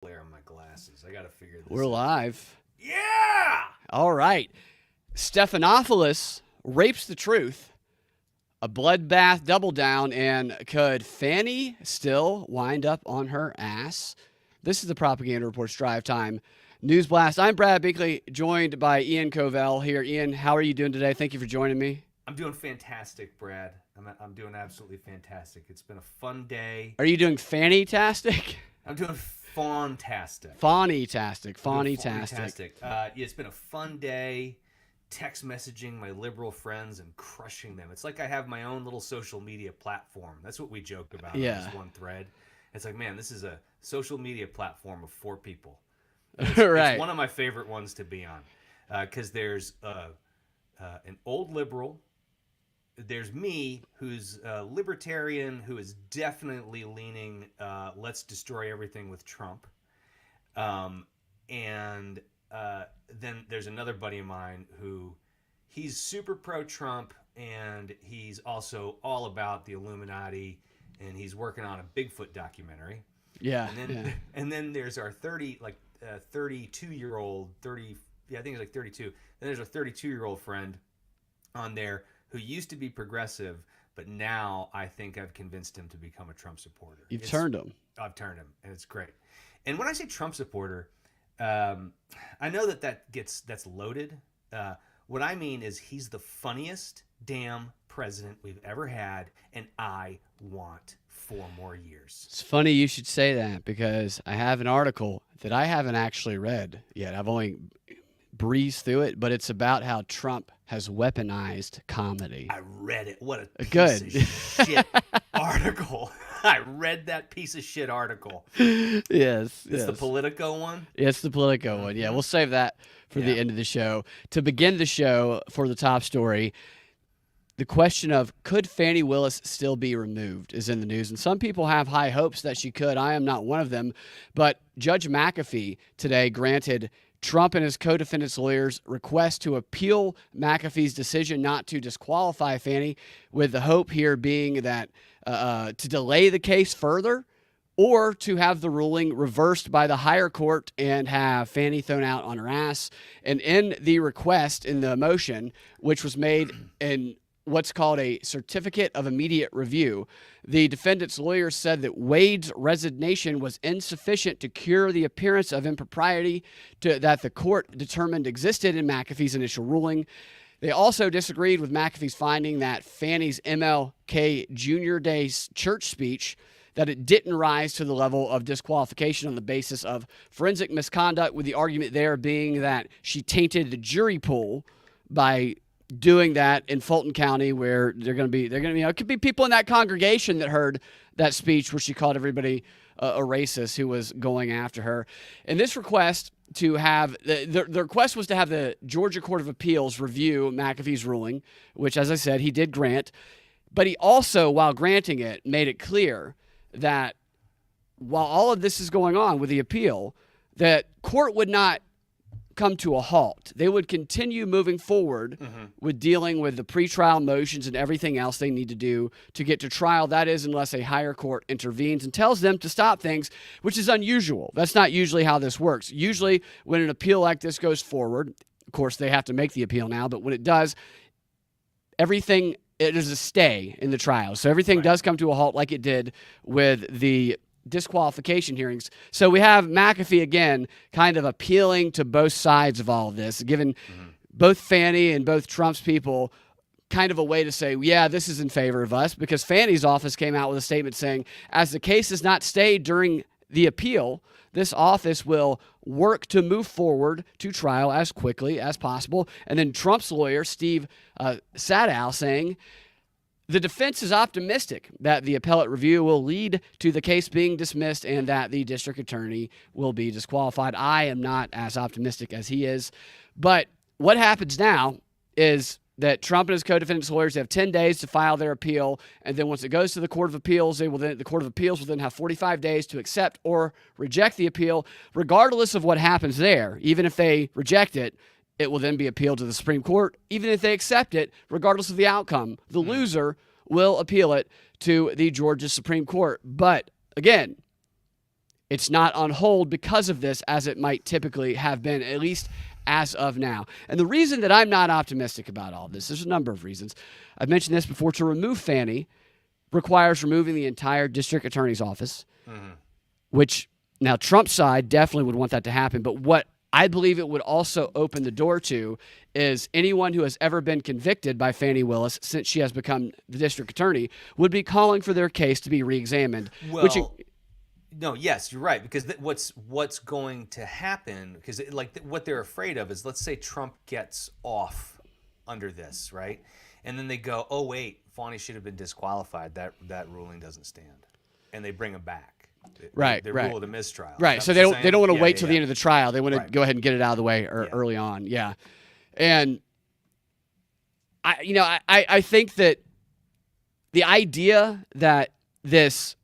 Glare on my glasses. I got to figure this We're out. live. Yeah! All right. Stephanopoulos rapes the truth. A bloodbath double down, and could FANI still wind up on her ass? This is the Propaganda Report's Drive Time News Blast. I'm Brad Binkley, joined by Ian Covell here. Ian, how are you doing today? Thank you for joining me. I'm doing fantastic, Brad. I'm doing absolutely fantastic. It's been a fun day. Are you doing fantastic? I'm doing fantastic. Fantastic. It's been a fun day. Text messaging my liberal friends and crushing them. It's like I have my own little social media platform. That's what we joke about in this one thread. It's like, man, this is a social media platform of 4 people. Right. It's one of my favorite ones to be on because there's an old liberal. There's me, who's a libertarian, who is definitely leaning, let's destroy everything with Trump. And then there's another buddy of mine who he's super pro-Trump, and he's also all about the Illuminati, and he's working on a Bigfoot documentary. Yeah. And then there's our 32-year-old, I think it's like 32. Then there's a 32-year-old friend on there who used to be progressive, but now I think I've convinced him to become a Trump supporter. You've turned him. I've turned him, and it's great. And when I say Trump supporter, I know that's loaded. What I mean is he's the funniest damn president we've ever had, and I want 4 more years. It's funny you should say that because I have an article that I haven't actually read yet. I've only breezed through it, but it's about how Trump has weaponized comedy. I read it. What a piece Good. of shit article. I read that piece of shit article. Yes. It's the Politico one? It's the Politico one. Yeah, we'll save that for the end of the show. To begin the show, for the top story, the question of could Fani Willis still be removed is in the news, and some people have high hopes that she could. I am not one of them, but Judge McAfee today granted Trump and his co-defendants' lawyers' request to appeal McAfee's decision not to disqualify Fani, with the hope here being that to delay the case further or to have the ruling reversed by the higher court and have Fani thrown out on her ass. And in the request, in the motion, which was made in what's called a certificate of immediate review, the defendant's lawyers said that Wade's resignation was insufficient to cure the appearance of impropriety that the court determined existed in McAfee's initial ruling. They also disagreed with McAfee's finding that Fani's MLK Jr. Day church speech, that it didn't rise to the level of disqualification on the basis of forensic misconduct, with the argument there being that she tainted the jury pool by doing that in Fulton County, where they're going to be, it could be people in that congregation that heard that speech where she called everybody a racist who was going after her. And this request to have, the request was to have the Georgia Court of Appeals review McAfee's ruling, which, as I said, he did grant. But he also, while granting it, made it clear that while all of this is going on with the appeal, that court would not come to a halt. They would continue moving forward with dealing with the pretrial motions and everything else they need to do to get to trial. That is, unless a higher court intervenes and tells them to stop things, which is unusual. That's not usually how this works. Usually when an appeal like this goes forward, of course they have to make the appeal now, but when it does, it is a stay in the trial. So everything does come to a halt, like it did with the disqualification hearings. So we have McAfee again kind of appealing to both sides of all of this, giving both Fani and both Trump's people kind of a way to say, yeah, this is in favor of us, because Fani's office came out with a statement saying, as the case is not stayed during the appeal, this office will work to move forward to trial as quickly as possible. And then Trump's lawyer, Steve Sadow, saying, the defense is optimistic that the appellate review will lead to the case being dismissed and that the district attorney will be disqualified. I am not as optimistic as he is. But what happens now is that Trump and his co-defendants lawyers have 10 days to file their appeal, and then once it goes to the Court of Appeals, the Court of Appeals will then have 45 days to accept or reject the appeal. Regardless of what happens there, even if they reject it, it will then be appealed to the Supreme Court. Even if they accept it, regardless of the outcome, the loser will appeal it to the Georgia Supreme Court. But again, it's not on hold because of this, as it might typically have been, at least as of now. And the reason that I'm not optimistic about all this, there's a number of reasons. I've mentioned this before. To remove FANI requires removing the entire district attorney's office, which now Trump's side definitely would want that to happen. But what I believe it would also open the door to is anyone who has ever been convicted by Fani Willis since she has become the district attorney would be calling for their case to be reexamined. Well, no, yes, you're right, because what's going to happen, because what they're afraid of is, let's say Trump gets off under this, right? And then they go, oh wait, Fani should have been disqualified. That ruling doesn't stand, and they bring him back. They rule it a mistrial. Right. So they don't want to wait till the end of the trial. They want to go ahead and get it out of the way early on. Yeah. And I think that the idea that this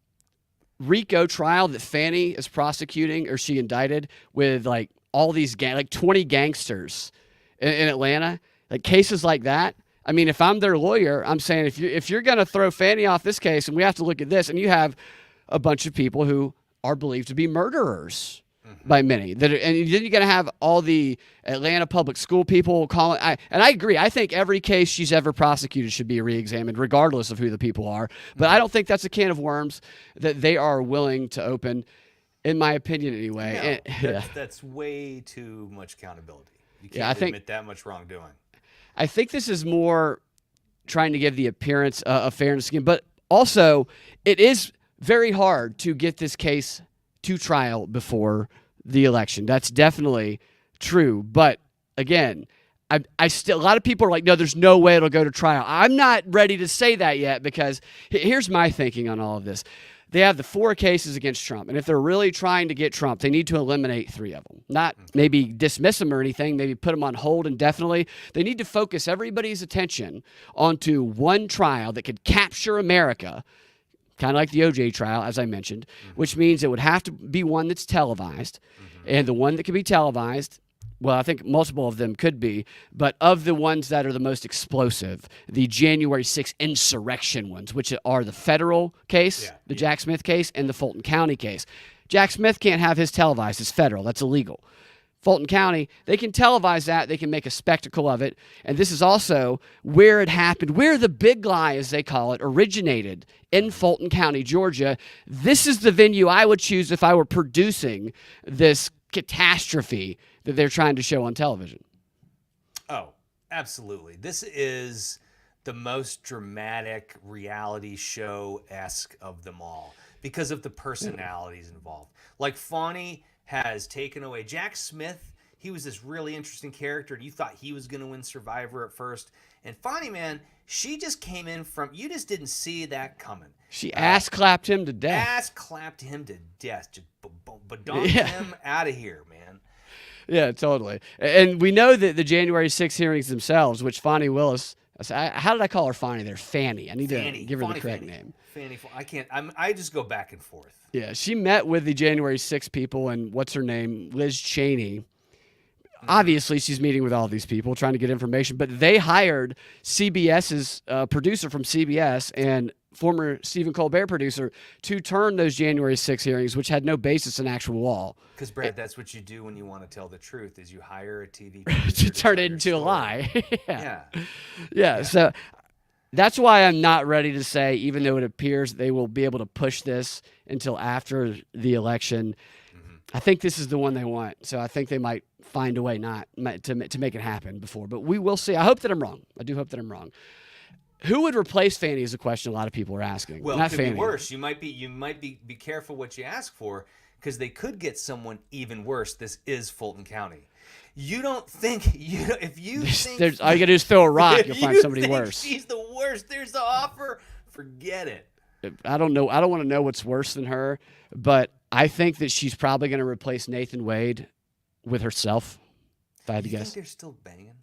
RICO trial that Fani is prosecuting, or she indicted with like all these 20 gangsters in Atlanta, like cases like that. I mean, if I'm their lawyer, I'm saying if you're going to throw Fani off this case, and we have to look at this, and you have a bunch of people who are believed to be murderers by many, and then you're going to have all the Atlanta public school people calling. And I agree. I think every case she's ever prosecuted should be reexamined, regardless of who the people are. But I don't think that's a can of worms that they are willing to open, in my opinion, anyway. No, that's way too much accountability. You can't admit that much wrongdoing. I think this is more trying to give the appearance of fairness again, but also it is very hard to get this case to trial before the election. That's definitely true. But again, I still, a lot of people are like, no, there's no way it'll go to trial. I'm not ready to say that yet, because here's my thinking on all of this. They have the 4 cases against Trump, and if they're really trying to get Trump, they need to eliminate 3 of them. Not maybe dismiss them or anything, maybe put them on hold indefinitely. They need to focus everybody's attention onto one trial that could capture America, kind of like the OJ trial, as I mentioned, which means it would have to be one that's televised. And the one that could be televised, well, I think multiple of them could be, but of the ones that are the most explosive, the January 6th insurrection ones, which are the federal case, the Jack Smith case, and the Fulton County case. Jack Smith can't have his televised. It's federal. That's illegal. Fulton County, they can televise that. They can make a spectacle of it. And this is also where it happened, where the big lie, as they call it, originated, in Fulton County, Georgia. This is the venue I would choose if I were producing this catastrophe that they're trying to show on television. Oh, absolutely. This is the most dramatic reality show-esque of them all because of the personalities involved. Like Fani has taken away Jack Smith. He was this really interesting character, and you thought he was going to win Survivor at first. And Fani, man, she just came in from, you just didn't see that coming. She ass-clapped him to death. Ass-clapped him to death. Just badonked him out of here, man. Yeah, totally. And we know that the January 6th hearings themselves, which Fani Willis, how did I call her Fani there? Fanny. I need to give her the correct name. Fanny. I can't. I just go back and forth. Yeah, she met with the January 6th people and what's her name? Liz Cheney. Obviously, she's meeting with all these people, trying to get information, but they hired CBS's producer from CBS and former Stephen Colbert producer to turn those January 6 hearings, which had no basis in actual law. Because, Brad, that's what you do when you want to tell the truth, is you hire a TV to turn it into a lie. Yeah. So that's why I'm not ready to say, even though it appears they will be able to push this until after the election, I think this is the one they want. So I think they might find a way to make it happen before. But we will see. I hope that I'm wrong. I do hope that I'm wrong. Who would replace Fani is a question a lot of people are asking. Well, not it could Fani. be worse. You might be careful what you ask for, because they could get someone even worse. This is Fulton County. You don't think if you think all you gotta do is throw a rock, you'll find somebody worse. She's the worst. There's the offer. Forget it. I don't know. I don't want to know what's worse than her, but I think that she's probably going to replace Nathan Wade with herself. If I had to guess, think they're still banging,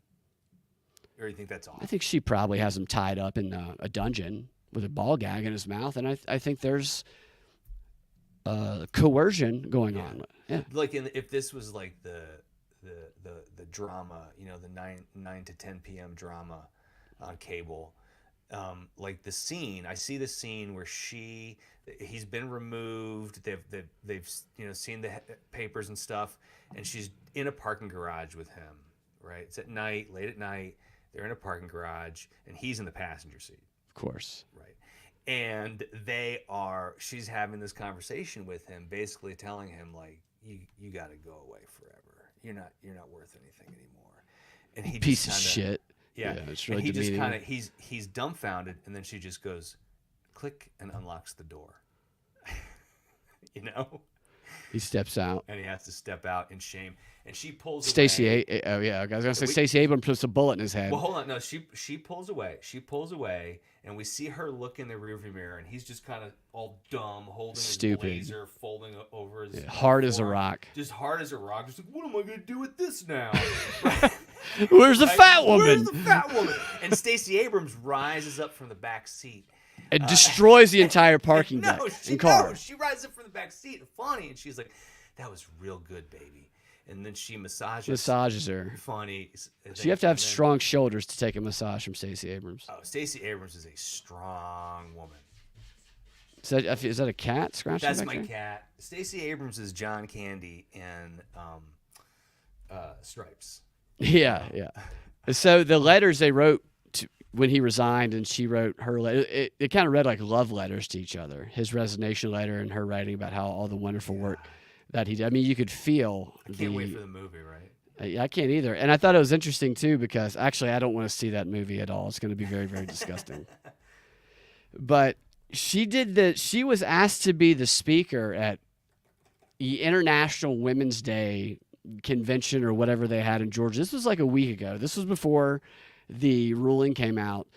or you think that's off? I think she probably has him tied up in a dungeon with a ball gag in his mouth, and I think there's coercion going on. Yeah, like if this was like the drama, the 9 to 10 p.m. drama on cable, like the scene. I see the scene where he's been removed. They've seen the papers and stuff, and she's in a parking garage with him. Right, it's at night, late at night. They're in a parking garage, and he's in the passenger seat. Of course. Right, and she's having this conversation with him, basically telling him like, you got to go away forever. You're not worth anything anymore. And he piece just of shit. Yeah, it's really and he demeaning. just kind of he's dumbfounded, and then she just goes, click, and unlocks the door. He steps out, and he has to step out in shame, and she pulls Stacey. away. Oh yeah, I was gonna say Stacey Abrams puts a bullet in his head. Well, hold on, no, she pulls away. She pulls away, and we see her look in the rearview mirror, and he's just kind of all dumb, holding Stupid. his blazer, folding over his hard as a rock. Just hard as a rock. Just like, what am I gonna do with this now? Where's the fat woman? Where's the fat woman? And Stacey Abrams rises up from the back seat. It destroys the entire parking deck and car. No, she rises up from the back seat of FANI, and she's like, that was real good, baby. And then she massages her. FANI. So you have to have strong shoulders to take a massage from Stacey Abrams. Oh, Stacey Abrams is a strong woman. Is that a cat scratching? That's my cat. Stacey Abrams is John Candy in Stripes. Yeah. So the letters they wrote when he resigned and she wrote her letter, it kind of read like love letters to each other. His resignation letter and her writing about how all the wonderful work that he did. I mean, you could feel. I can't wait for the movie, right? I can't either. And I thought it was interesting too because actually I don't want to see that movie at all. It's going to be very, very disgusting. But she was asked to be the speaker at the International Women's Day convention or whatever they had in Georgia. This was like a week ago. This was before the ruling came out.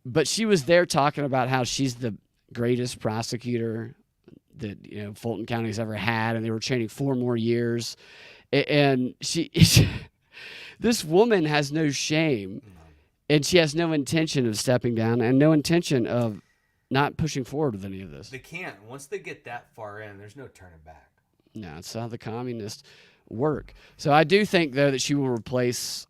But she was there talking about how she's the greatest prosecutor that Fulton County's ever had, and they were training 4 more years. And this woman has no shame, and she has no intention of stepping down and no intention of not pushing forward with any of this. They can't. Once they get that far in, there's no turning back. No, it's how the communists work. So I do think, though, that she will replace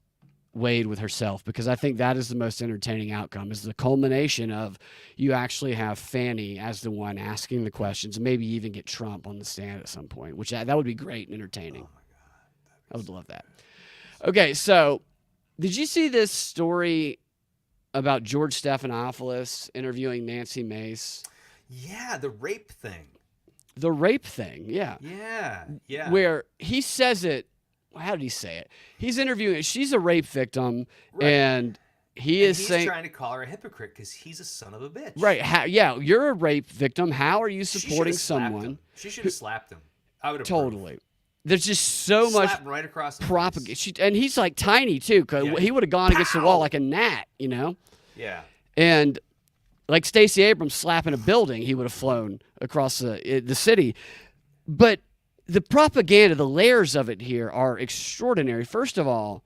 Wade with herself, because I think that is the most entertaining outcome, is the culmination of you actually have FANI as the one asking the questions, and maybe even get Trump on the stand at some point, which that would be great and entertaining. Oh, my God. I would love that. Okay, so did you see this story about George Stephanopoulos interviewing Nancy Mace? Yeah, the rape thing. The rape thing, yeah. Yeah. Where he says it, how did he say it? He's interviewing, she's a rape victim, right. and he's saying, trying to call her a hypocrite because he's a son of a bitch. Right, you're a rape victim. How are you supporting someone? She should have slapped him. I would have. Totally. There's just so much right across the propaganda. And he's like tiny, too, because he would have gone against the wall like a gnat, Yeah. And like Stacey Abrams slapping a building, he would have flown across the city. But the propaganda, the layers of it here are extraordinary. First of all,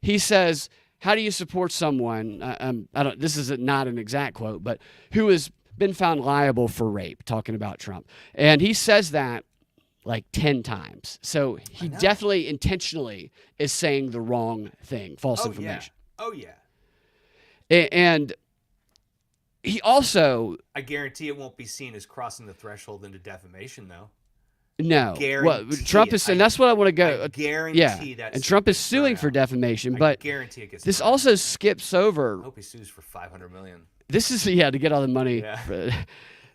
he says, how do you support someone, this is not an exact quote, but who has been found liable for rape, talking about Trump. And he says that like 10 times. So he definitely intentionally is saying the wrong thing, false information. Yeah. Oh, yeah. And he also... I guarantee it won't be seen as crossing the threshold into defamation, though. No. Trump is, and that's what I want to go. I guarantee that. And Trump is suing for defamation, but I guarantee it gets this also skips over. I hope he sues for $500 million. This is, to get all the money. Yeah.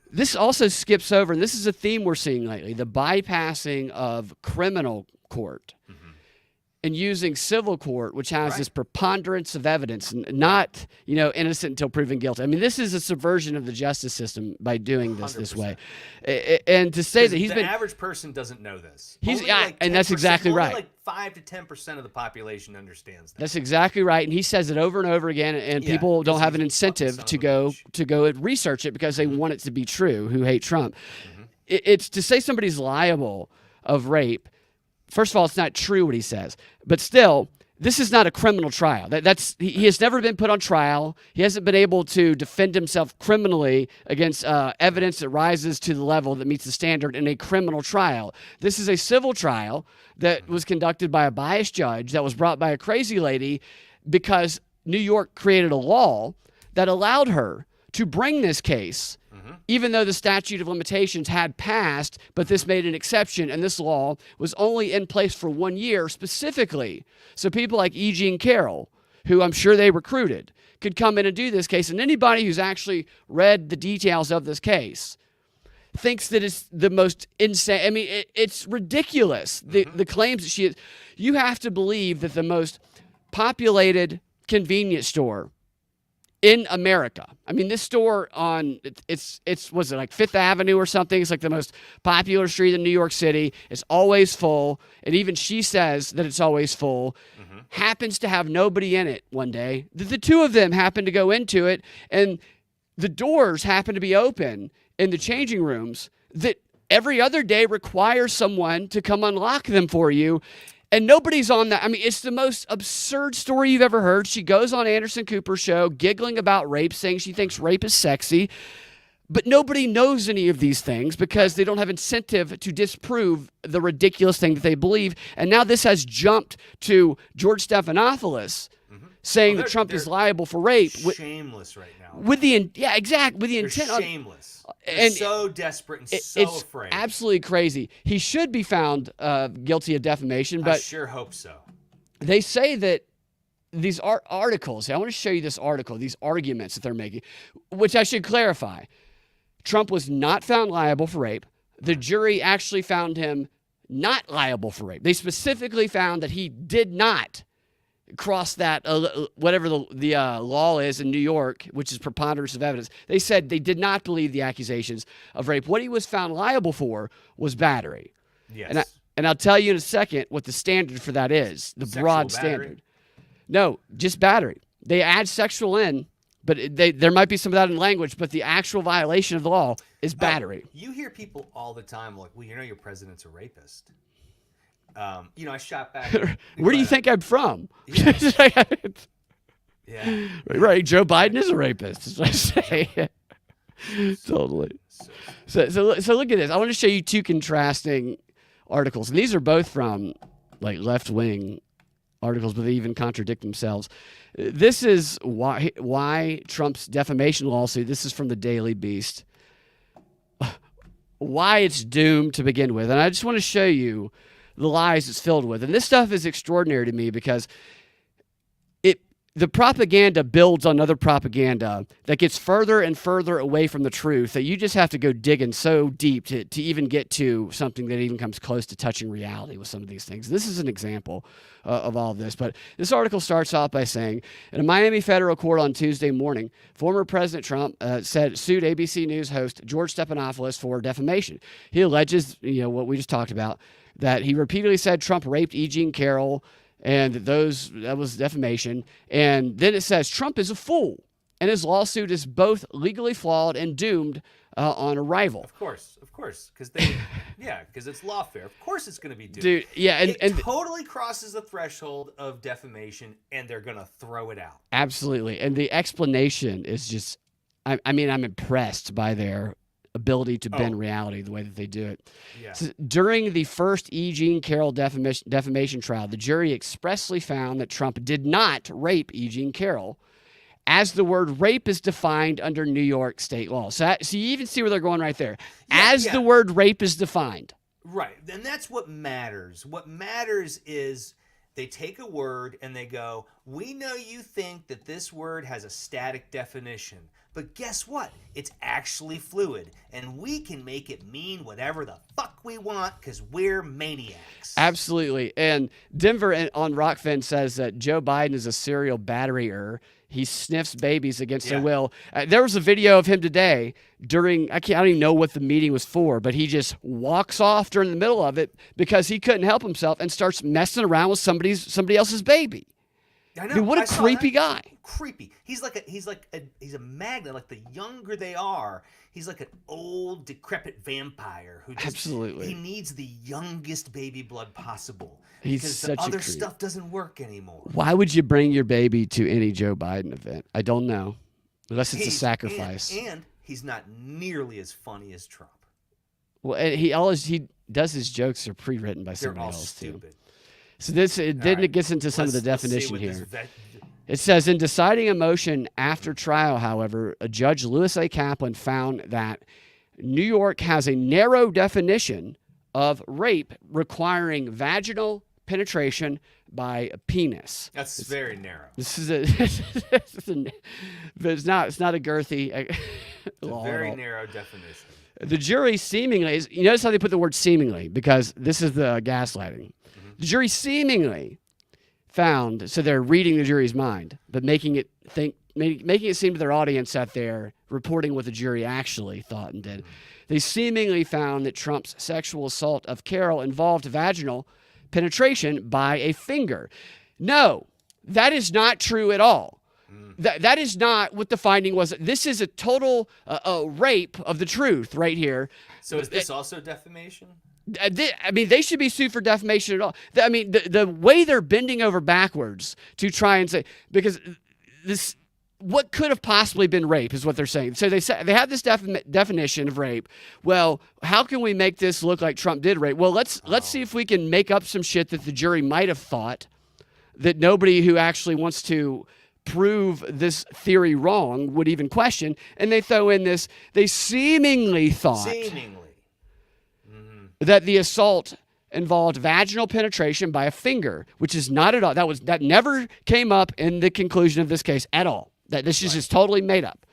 This also skips over, and this is a theme we're seeing lately, the bypassing of criminal court and using civil court, which has this preponderance of evidence, not, innocent until proven guilty. I mean, this is a subversion of the justice system by doing this way. And to say that the average person doesn't know this. And that's exactly right. Only like 5 to 10% of the population understands that. That's exactly right. And he says it over and over again, and people don't have an incentive to go and research it because they want it to be true, who hate Trump. It's to say somebody's liable of rape. First of all, it's not true what he says, but still, this is not a criminal trial. He has never been put on trial. He hasn't been able to defend himself criminally against evidence that rises to the level that meets the standard in a criminal trial. This is a civil trial that was conducted by a biased judge that was brought by a crazy lady because New York created a law that allowed her to bring this case, even though the statute of limitations had passed, but this made an exception, and this law was only in place for 1 year specifically. So people like E. Jean Carroll, who I'm sure they recruited, could come in and do this case. And anybody who's actually read the details of this case thinks that it's the most insane. I mean, it's ridiculous. The claims that she is. You have to believe that the most populated convenience store in America. I mean, this store on it's was it like Fifth Avenue or something? It's like the most popular street in New York City. It's always full, and even she says that it's always full. Happens to have nobody in it one day. The two of them happen to go into it, and the doors happen to be open in the changing rooms that every other day requires someone to come unlock them for you. And nobody's on that. I mean, it's the most absurd story you've ever heard. She goes on Anderson Cooper's show giggling about rape, saying she thinks rape is sexy. But nobody knows any of these things because they don't have incentive to disprove the ridiculous thing that they believe. And now this has jumped to George Stephanopoulos saying that Trump is liable for rape. Shameless right now. With the intent. Shameless. And so desperate and so afraid. Absolutely crazy. He should be found guilty of defamation, but I sure hope so. They say that these articles. I want to show you this article. These arguments that they're making, which I should clarify. Trump was not found liable for rape. The jury actually found him not liable for rape. They specifically found that he did not cross that, whatever the law is in New York, which is preponderance of evidence. They said they did not believe the accusations of rape. What he was found liable for was battery. Yes. And I'll tell you in a second what the standard for that is, the Sexual broad battery? standard. No, just battery. They add sexual in, but there might be some of that in language, but the actual violation of the law is battery. You hear people all the time like, well, you know your president's a rapist. I shot back. Where do you think I'm from? Yeah. Right. Joe Biden is a rapist, is what I say. Totally. So look at this. I want to show you two contrasting articles. And these are both from like left-wing articles, but they even contradict themselves. This is why Trump's defamation lawsuit, this is from the Daily Beast, why it's doomed to begin with. And I just want to show you the lies it's filled with. And this stuff is extraordinary to me because the propaganda builds on other propaganda that gets further and further away from the truth that you just have to go digging so deep to even get to something that even comes close to touching reality with some of these things. This is an example of all of this. But this article starts off by saying, in a Miami federal court on Tuesday morning, former President Trump sued ABC News host George Stephanopoulos for defamation. He alleges, what we just talked about, that he repeatedly said Trump raped E. Jean Carroll, and that was defamation. And then it says Trump is a fool, and his lawsuit is both legally flawed and doomed on arrival. Of course, because it's lawfare. Of course, it's going to be doomed. Dude, yeah, it totally crosses the threshold of defamation, and they're going to throw it out. Absolutely, and the explanation is just, I'm impressed by their ability to bend reality the way that they do it. Yeah. So during the first E. Jean Carroll defamation trial, the jury expressly found that Trump did not rape E. Jean Carroll, as the word rape is defined under New York state law. So you even see where they're going right there. The word rape is defined. Right. And that's what matters. What matters is they take a word and they go, we know you think that this word has a static definition, but guess what? It's actually fluid, and we can make it mean whatever the fuck we want because we're maniacs. Absolutely. And Denver on Rockfin says that Joe Biden is a serial batterier. He sniffs babies against their will. There was a video of him today I don't even know what the meeting was for, but he just walks off during the middle of it because he couldn't help himself and starts messing around with somebody else's baby. I know. Dude, what a creepy guy. Creepy. He's a magnet. Like the younger they are, he's like an old decrepit vampire who just, absolutely, he needs the youngest baby blood possible. He's because such the other a creep. stuff doesn't work anymore. Why would you bring your baby to any Joe Biden event? I don't know, unless it's a sacrifice. And he's not nearly as funny as Trump. Well, and he does his jokes are pre-written by somebody else stupid. too. So it gets into some of the definition here. It says, in deciding a motion after trial, however, Judge Lewis A. Kaplan found that New York has a narrow definition of rape requiring vaginal penetration by a penis. That's very narrow. This is but it's not a girthy It's a very narrow definition. The jury seemingly, you notice how they put the word seemingly, because this is the gaslighting. The jury seemingly found, so they're reading the jury's mind, but making it seem to their audience that they're reporting what the jury actually thought and did. They seemingly found that Trump's sexual assault of Carol involved vaginal penetration by a finger. No, that is not true at all. That is not what the finding was. This is a total rape of the truth right here. So is this also defamation? I mean, they should be sued for defamation at all. I mean, the way they're bending over backwards to try and say, because this, what could have possibly been rape is what they're saying. So they have this definition of rape. Well, how can we make this look like Trump did rape? Well, let's see if we can make up some shit that the jury might have thought that nobody who actually wants to prove this theory wrong would even question. And they throw in this, they seemingly thought that the assault involved vaginal penetration by a finger, which is not at all. That never came up in the conclusion of this case at all. That this is just totally made up,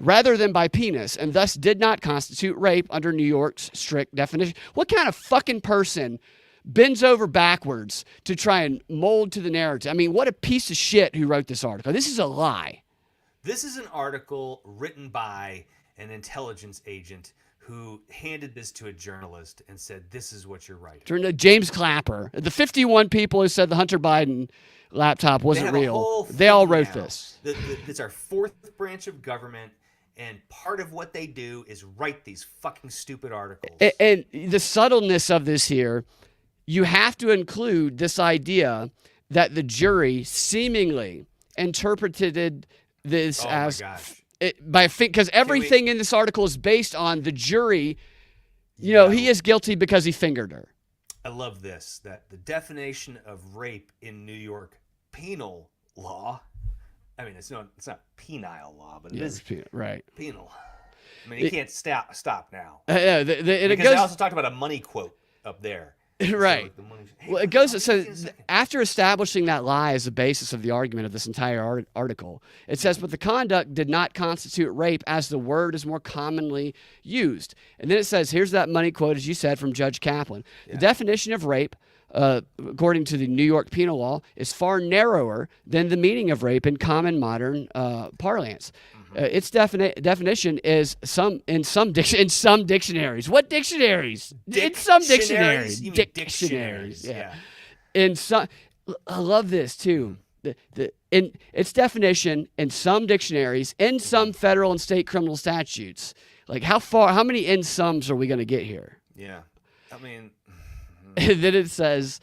rather than by penis, and thus did not constitute rape under New York's strict definition. What kind of fucking person bends over backwards to try and mold to the narrative? I mean, what a piece of shit who wrote this article. This is a lie. This is an article written by an intelligence agent who handed this to a journalist and said, this is what you're writing. Turned to James Clapper. The 51 people who said the Hunter Biden laptop wasn't real. They all wrote this. It's our fourth branch of government, and part of what they do is write these fucking stupid articles. And the subtleness of this here, you have to include this idea that the jury seemingly interpreted this as... because everything in this article is based on the jury. You know, he is guilty because he fingered her. I love this, that the definition of rape in New York penal law, I mean, it's not penile law, but it is right. Penal. I mean, you can't stop now. Because they also talked about a money quote up there. Right. Well, it goes, so after establishing that lie as the basis of the argument of this entire article, it says, but the conduct did not constitute rape as the word is more commonly used. And then it says, here's that money quote, as you said, from Judge Kaplan. The definition of rape, according to the New York penal law, is far narrower than the meaning of rape in common modern parlance. Its definition is in some dictionaries. What dictionaries? In some dictionaries. Dictionaries. Yeah. In some, I love this too. In its definition in some dictionaries, in some federal and state criminal statutes. Like how many in sums are we going to get here? Yeah. I mean. And then it says,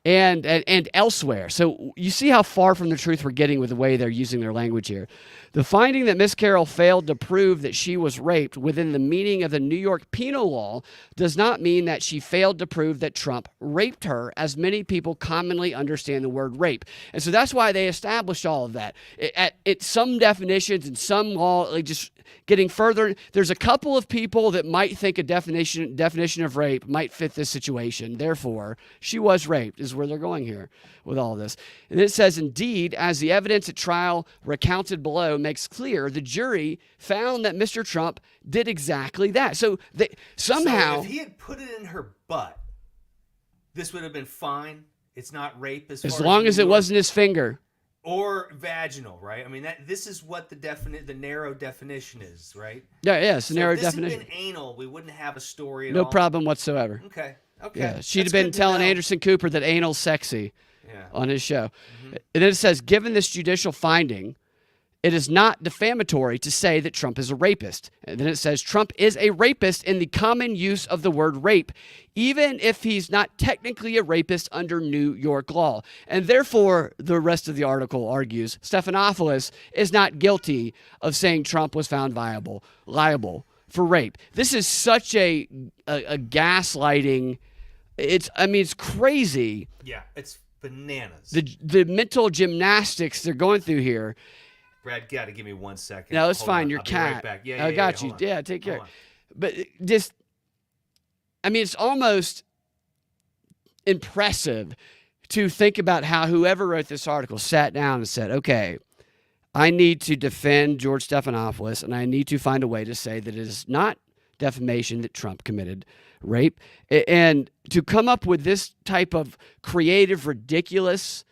and elsewhere. So you see how far from the truth we're getting with the way they're using their language here. The finding that Miss Carroll failed to prove that she was raped within the meaning of the New York penal law does not mean that she failed to prove that Trump raped her, as many people commonly understand the word rape. And so that's why they established all of that. At some definitions and some law, like just getting further, there's a couple of people that might think a definition of rape might fit this situation. Therefore, she was raped, is where they're going here with all this. And it says, indeed, as the evidence at trial recounted below makes clear, the jury found that Mr. Trump did exactly that. So somehow... So if he had put it in her butt, this would have been fine? It's not rape as long as it wasn't his finger. Or vaginal, right? I mean, this is what the narrow definition is, right? Yeah, it's a narrow definition. If this had been anal, we wouldn't have a story at all. No problem whatsoever. Okay. Yeah, she'd have been telling Anderson Cooper that anal's sexy on his show. And then it says, given this judicial finding, it is not defamatory to say that Trump is a rapist. And then it says, Trump is a rapist in the common use of the word rape, even if he's not technically a rapist under New York law. And therefore, the rest of the article argues, Stephanopoulos is not guilty of saying Trump was found liable for rape. This is such a gaslighting. It's crazy. Yeah, it's Bananas. The mental gymnastics they're going through here. Brad, got to give me 1 second. No, it's Hold fine. on. Your I'll cat. Be right back. Yeah, I got you. Hold on. Yeah, take care. Hold on. But just, I mean, it's almost impressive to think about how whoever wrote this article sat down and said, okay, I need to defend George Stephanopoulos, and I need to find a way to say that it is not defamation that Trump committed rape. And to come up with this type of creative, ridiculous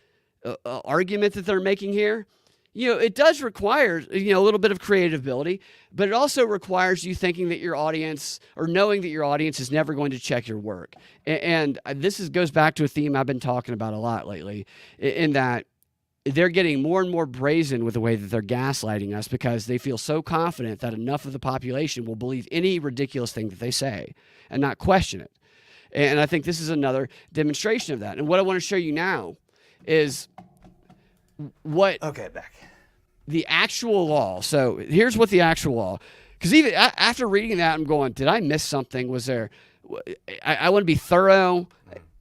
argument that they're making here, it does require, a little bit of creative ability, but it also requires you thinking that your audience, or knowing that your audience is never going to check your work. And this goes back to a theme I've been talking about a lot lately, in that they're getting more and more brazen with the way that they're gaslighting us because they feel so confident that enough of the population will believe any ridiculous thing that they say and not question it. And I think this is another demonstration of that. And what I want to show you now is back. The actual law. So here's what the actual law, because even after reading that, I'm going, did I miss something? Was there, I want to be thorough.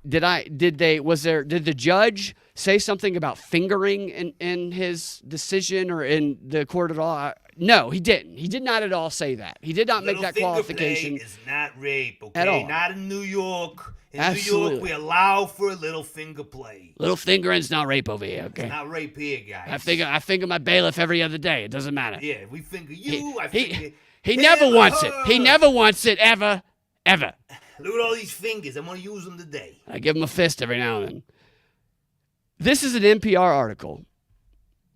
Did the judge say something about fingering in his decision or in the court at all? No, he didn't. He did not at all say that. He did not make that qualification. Play is not rape, okay? At all. Not in New York. In Absolutely. New York, we allow for a little finger play. Little fingering's not rape over here, okay? It's not rape here, guys. I finger my bailiff every other day. It doesn't matter. Yeah, we finger you. I finger he him, never wants it. her. He never wants it, ever. Look at all these fingers. I'm going to use them today. I give him a fist every now and then. This is an NPR article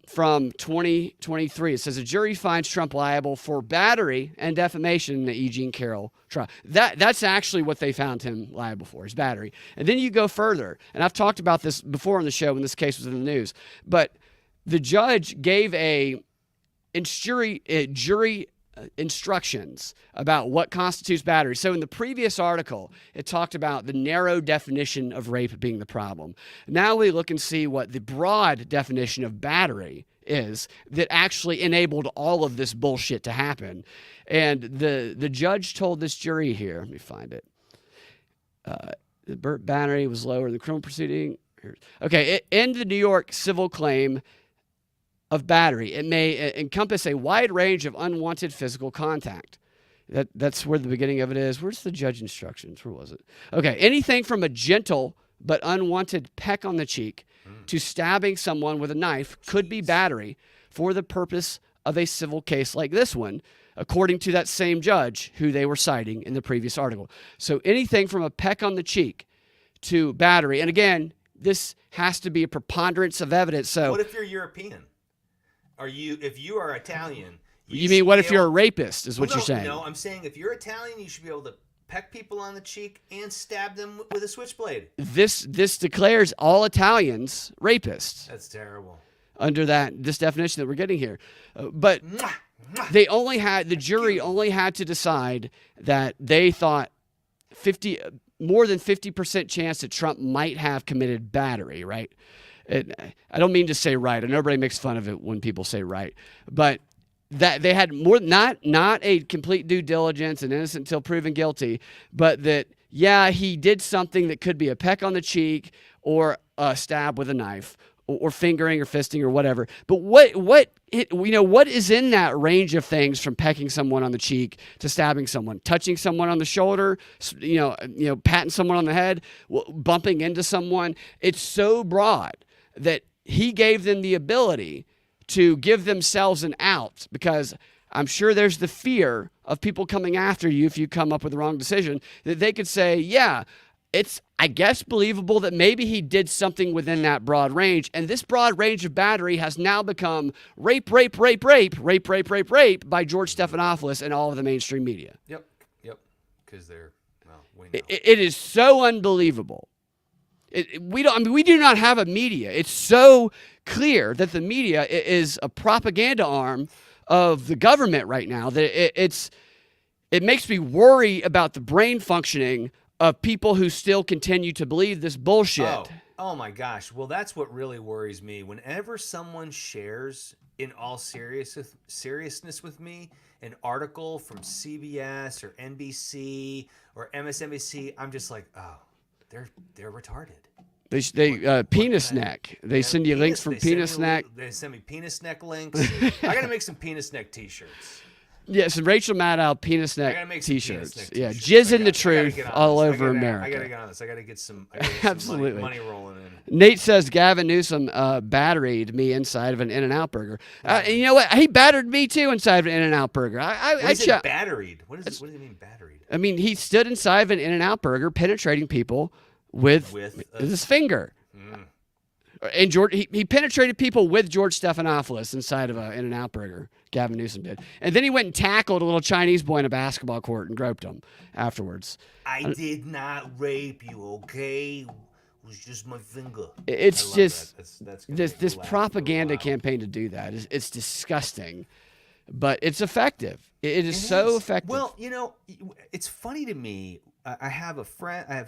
from 2023. It says a jury finds Trump liable for battery and defamation in the E. Jean Carroll trial. That's actually what they found him liable for, is battery. And then you go further, and I've talked about this before on the show when this case was in the news, but the judge gave jury instructions about what constitutes battery. So in the previous article, it talked about the narrow definition of rape being the problem. Now we look and see what the broad definition of battery is that actually enabled all of this bullshit to happen. And the judge told this jury here, let me find it. The battery was lower in the criminal proceeding. Okay, in the New York civil claim of battery, it may encompass a wide range of unwanted physical contact. That's where the beginning of it is. Where's the judge instructions? Where was it? Okay, anything from a gentle but unwanted peck on the cheek to stabbing someone with a knife could be battery for the purpose of a civil case like this one, according to that same judge who they were citing in the previous article. So anything from a peck on the cheek to battery. And again, this has to be a preponderance of evidence. So what if you're European? If you are Italian? You mean what if you're a rapist, is what you're saying? No, I'm saying if you're Italian, you should be able to peck people on the cheek and stab them with a switchblade. This declares all Italians rapists. That's terrible. Under this definition that we're getting here. But the jury only had to decide that they thought more than 50% chance that Trump might have committed battery, right? I don't mean to say right. I know everybody makes fun of it when people say right, but that they had more, not a complete due diligence and innocent until proven guilty, but that, yeah, he did something that could be a peck on the cheek or a stab with a knife or fingering or fisting or whatever. But what is in that range of things from pecking someone on the cheek to stabbing someone, touching someone on the shoulder, patting someone on the head, bumping into someone? It's so broad that he gave them the ability to give themselves an out, because I'm sure there's the fear of people coming after you if you come up with the wrong decision, that they could say, yeah, it's, I guess, believable that maybe he did something within that broad range. And this broad range of battery has now become rape by George Stephanopoulos and all of the mainstream media. Yep. Because we know. It is so unbelievable. We do not have a media. It's so clear that the media is a propaganda arm of the government right now that it makes me worry about the brain functioning of people who still continue to believe this bullshit. Oh my gosh. Well, that's what really worries me. Whenever someone shares, in all seriousness with me, an article from CBS or NBC or MSNBC, I'm just like, oh, they're retarded. They penis neck. They send you links from penis neck. They send me penis neck links. I gotta make some penis neck T-shirts. Yeah, some Rachel Maddow penis I neck gotta make some T-shirts. penis neck Yeah, T-shirts. jizz in the truth all over I America. gotta get on this. I gotta get some. Absolutely. Money rolling in. Nate says Gavin Newsom batteried me inside of an In-N-Out burger. And you know what? He battered me too inside of an In-N-Out burger. What is it batteried? What does it mean batteried? I mean, he stood inside of an In-N-Out burger, penetrating people with his finger. And he penetrated people with George Stephanopoulos inside of an In-N-Out burger. Gavin Newsom did. And then he went and tackled a little Chinese boy in a basketball court and groped him afterwards. I did not rape you, okay? It was just my finger. It's just that's this propaganda campaign to do that. It's disgusting, but it's effective. It is so effective. Well, you know, it's funny to me. I have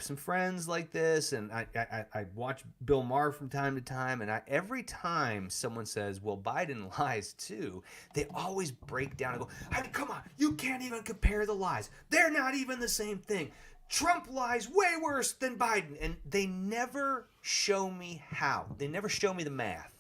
some friends like this, and I watch Bill Maher from time to time, and every time someone says, well, Biden lies too, they always break down and go, I mean, come on, you can't even compare the lies. They're not even the same thing. Trump lies way worse than Biden, and they never show me how. They never show me the math.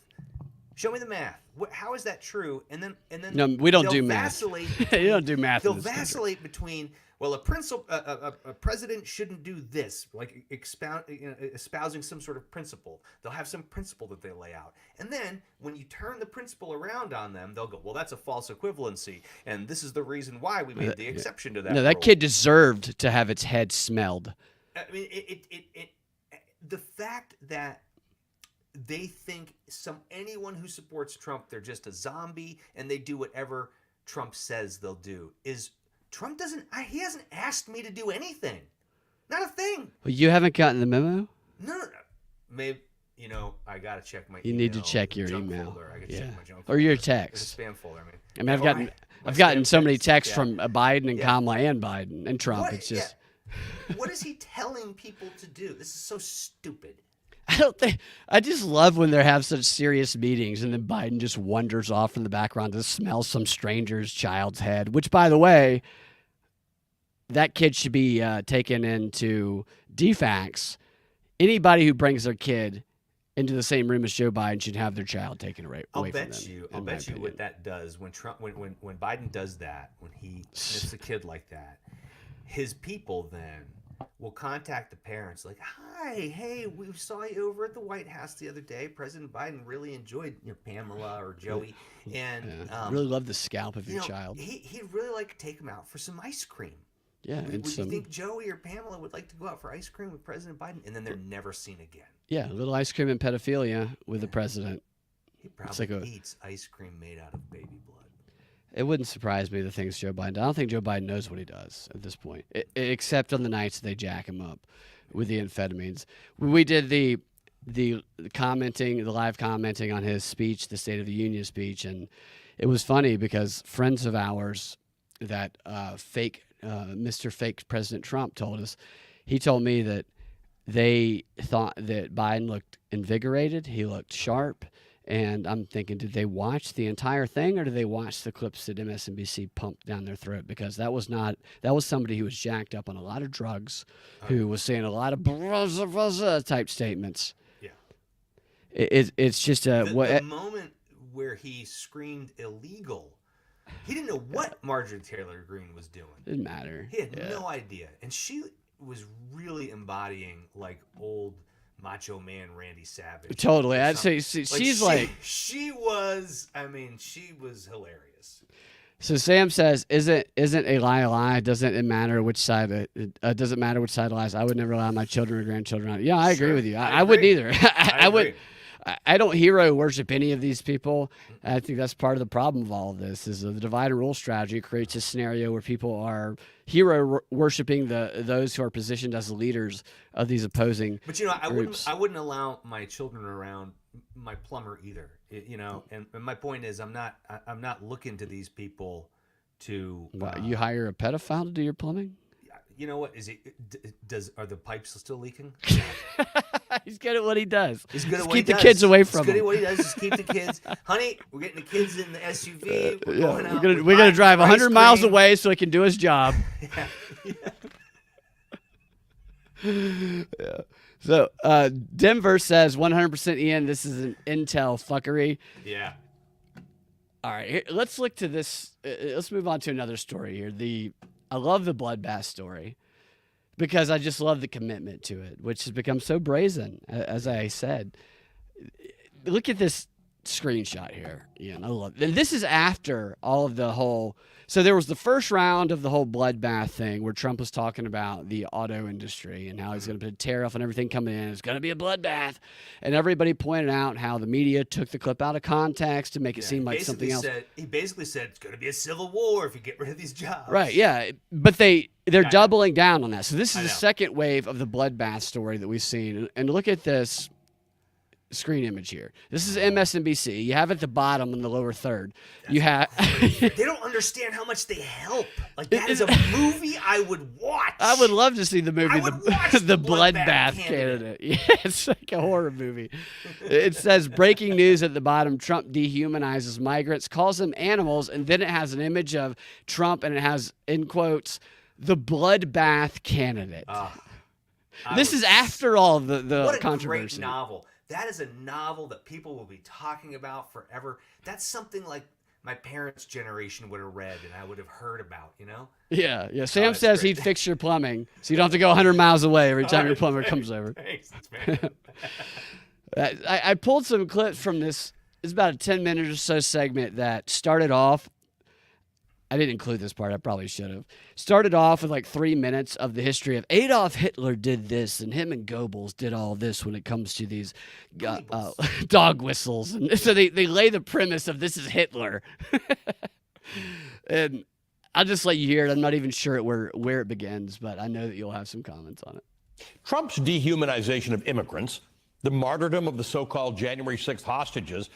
Show me the math. How is that true? And then no, we don't do math. You don't do math. They'll vacillate between, well, a president shouldn't do this, like espousing some sort of principle. They'll have some principle that they lay out. And then when you turn the principle around on them, they'll go, well, that's a false equivalency. And this is the reason why we made the exception to that. No, that kid deserved to have its head smelled. I mean, the fact that they think anyone who supports Trump, they're just a zombie and they do whatever Trump says they'll do. Trump he hasn't asked me to do anything. Not a thing. Well, you haven't gotten the memo? No. Maybe, I got to check my email. You need to check your email. Folder. I got to check my junk folder. Or your It's text. a spam folder. I mean, I've gotten so many texts from Biden and Kamala and Biden and Trump. It's just... What is he telling people to do? This is so stupid. I just love when they have such serious meetings and then Biden just wanders off in the background to smell some stranger's child's head, which, by the way, that kid should be taken into DFACS. Anybody who brings their kid into the same room as Joe Biden should have their child taken away from them. I'll bet you what that does when Biden does that, when he sniffs a kid like that, his people then will contact the parents like, hey, we saw you over at the White House the other day. President Biden really enjoyed Pamela or Joey, and really loved the scalp of your child. He'd really like to take him out for some ice cream. Yeah, would you think Joey or Pamela would like to go out for ice cream with President Biden? And then they're never seen again. Yeah, a little ice cream and pedophilia with the president. He probably eats ice cream made out of baby blood. It wouldn't surprise me the things Joe Biden does. I don't think Joe Biden knows what he does at this point, except on the nights they jack him up with the amphetamines. We did the live commenting on his speech, the State of the Union speech, and it was funny because friends of ours that Mr. Fake President Trump told us, he told me that they thought that Biden looked invigorated, he looked sharp. And I'm thinking, did they watch the entire thing or did they watch the clips that MSNBC pumped down their throat? Because that was somebody who was jacked up on a lot of drugs, who was saying a lot of type statements. Yeah. It's just the moment where he screamed illegal, he didn't know what Marjorie Taylor Greene was doing. Didn't matter. He had no idea. And she was really embodying like old Macho Man Randy Savage. Totally. I'd say she's like... She was hilarious. So Sam says, isn't a lie a lie? Doesn't it matter which side doesn't matter which side lies? I would never allow my children or grandchildren on it. Yeah, I agree with you. I wouldn't either. I don't hero worship any of these people. I think that's part of the problem of all of this is the divide and rule strategy creates a scenario where people are hero worshiping those who are positioned as the leaders of these opposing groups. I wouldn't allow my children around my plumber either. And my point is I'm not looking to these people to you hire a pedophile to do your plumbing? You know what? Are the pipes still leaking? He's good at what he does. He's good at just what he does. Keep the kids away from him. He's good at what he does. Just keep the kids. Honey, we're getting the kids in the SUV. We're going out. We're gonna drive 100 miles away so he can do his job. Yeah. Yeah. So Denver says 100% Ian, this is an intel fuckery. Yeah. All right, here, let's look to this. Let's move on to another story here. I love the bloodbath story because I just love the commitment to it, which has become so brazen, as I said. Look at this screenshot here. Ian, I love it. And this is after all of the whole. So there was the first round of the whole bloodbath thing where Trump was talking about the auto industry and how he's going to put a tariff on everything coming in. It's going to be a bloodbath. And everybody pointed out how the media took the clip out of context to make it seem like something else. He basically said it's going to be a civil war if you get rid of these jobs. Right, yeah. But they're doubling down on that. So this is the second wave of the bloodbath story that we've seen. And look at this screen image here. This is MSNBC. You have at the bottom in the lower third. You have. They don't understand how much they help. Like that is a movie I would watch. I would love to see the movie, the Bloodbath Candidate. Yeah, it's like a horror movie. It says breaking news at the bottom: Trump dehumanizes migrants, calls them animals, and then it has an image of Trump, and it has in quotes the Bloodbath Candidate. This is after all the what a controversy. Great novel. That is a novel that people will be talking about forever. That's something like my parents' generation would have read and I would have heard about, you know? Yeah, yeah. Sam says he'd fix your plumbing, so you don't have to go 100 miles away every time your plumber comes over. Thanks, man. I pulled some clips from this. It's about a 10-minute or so segment that started off. I didn't include this part. I probably should have. Started off with like 3 minutes of the history of Adolf Hitler did this, and him and Goebbels did all this when it comes to these dog whistles. And so they lay the premise of this is Hitler. And I'll just let you hear it. I'm not even sure where it begins, but I know that you'll have some comments on it. Trump's dehumanization of immigrants, the martyrdom of the so-called January 6th hostages,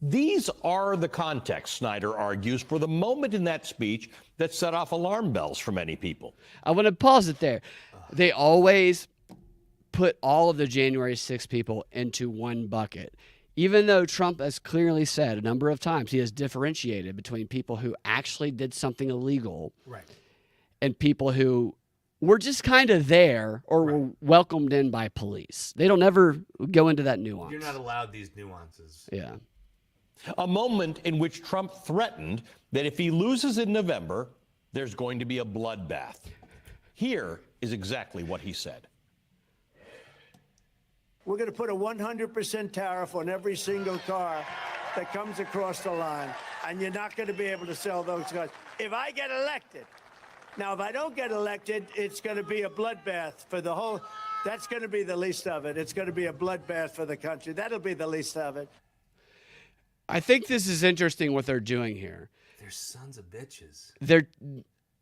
these are the context, Snyder argues, for the moment in that speech that set off alarm bells for many people. I want to pause it there. They always put all of the January 6 people into one bucket. Even though Trump has clearly said a number of times he has differentiated between people who actually did something illegal and people who were just kind of there or were welcomed in by police. They don't ever go into that nuance. You're not allowed these nuances. Yeah. A moment in which Trump threatened that if he loses in November, there's going to be a bloodbath. Here is exactly what he said. We're going to put a 100% tariff on every single car that comes across the line, and you're not going to be able to sell those cars. If I get elected, now if I don't get elected, it's going to be a bloodbath for the whole, that's going to be the least of it. It's going to be a bloodbath for the country. That'll be the least of it. I think this is interesting what they're doing here. They're sons of bitches.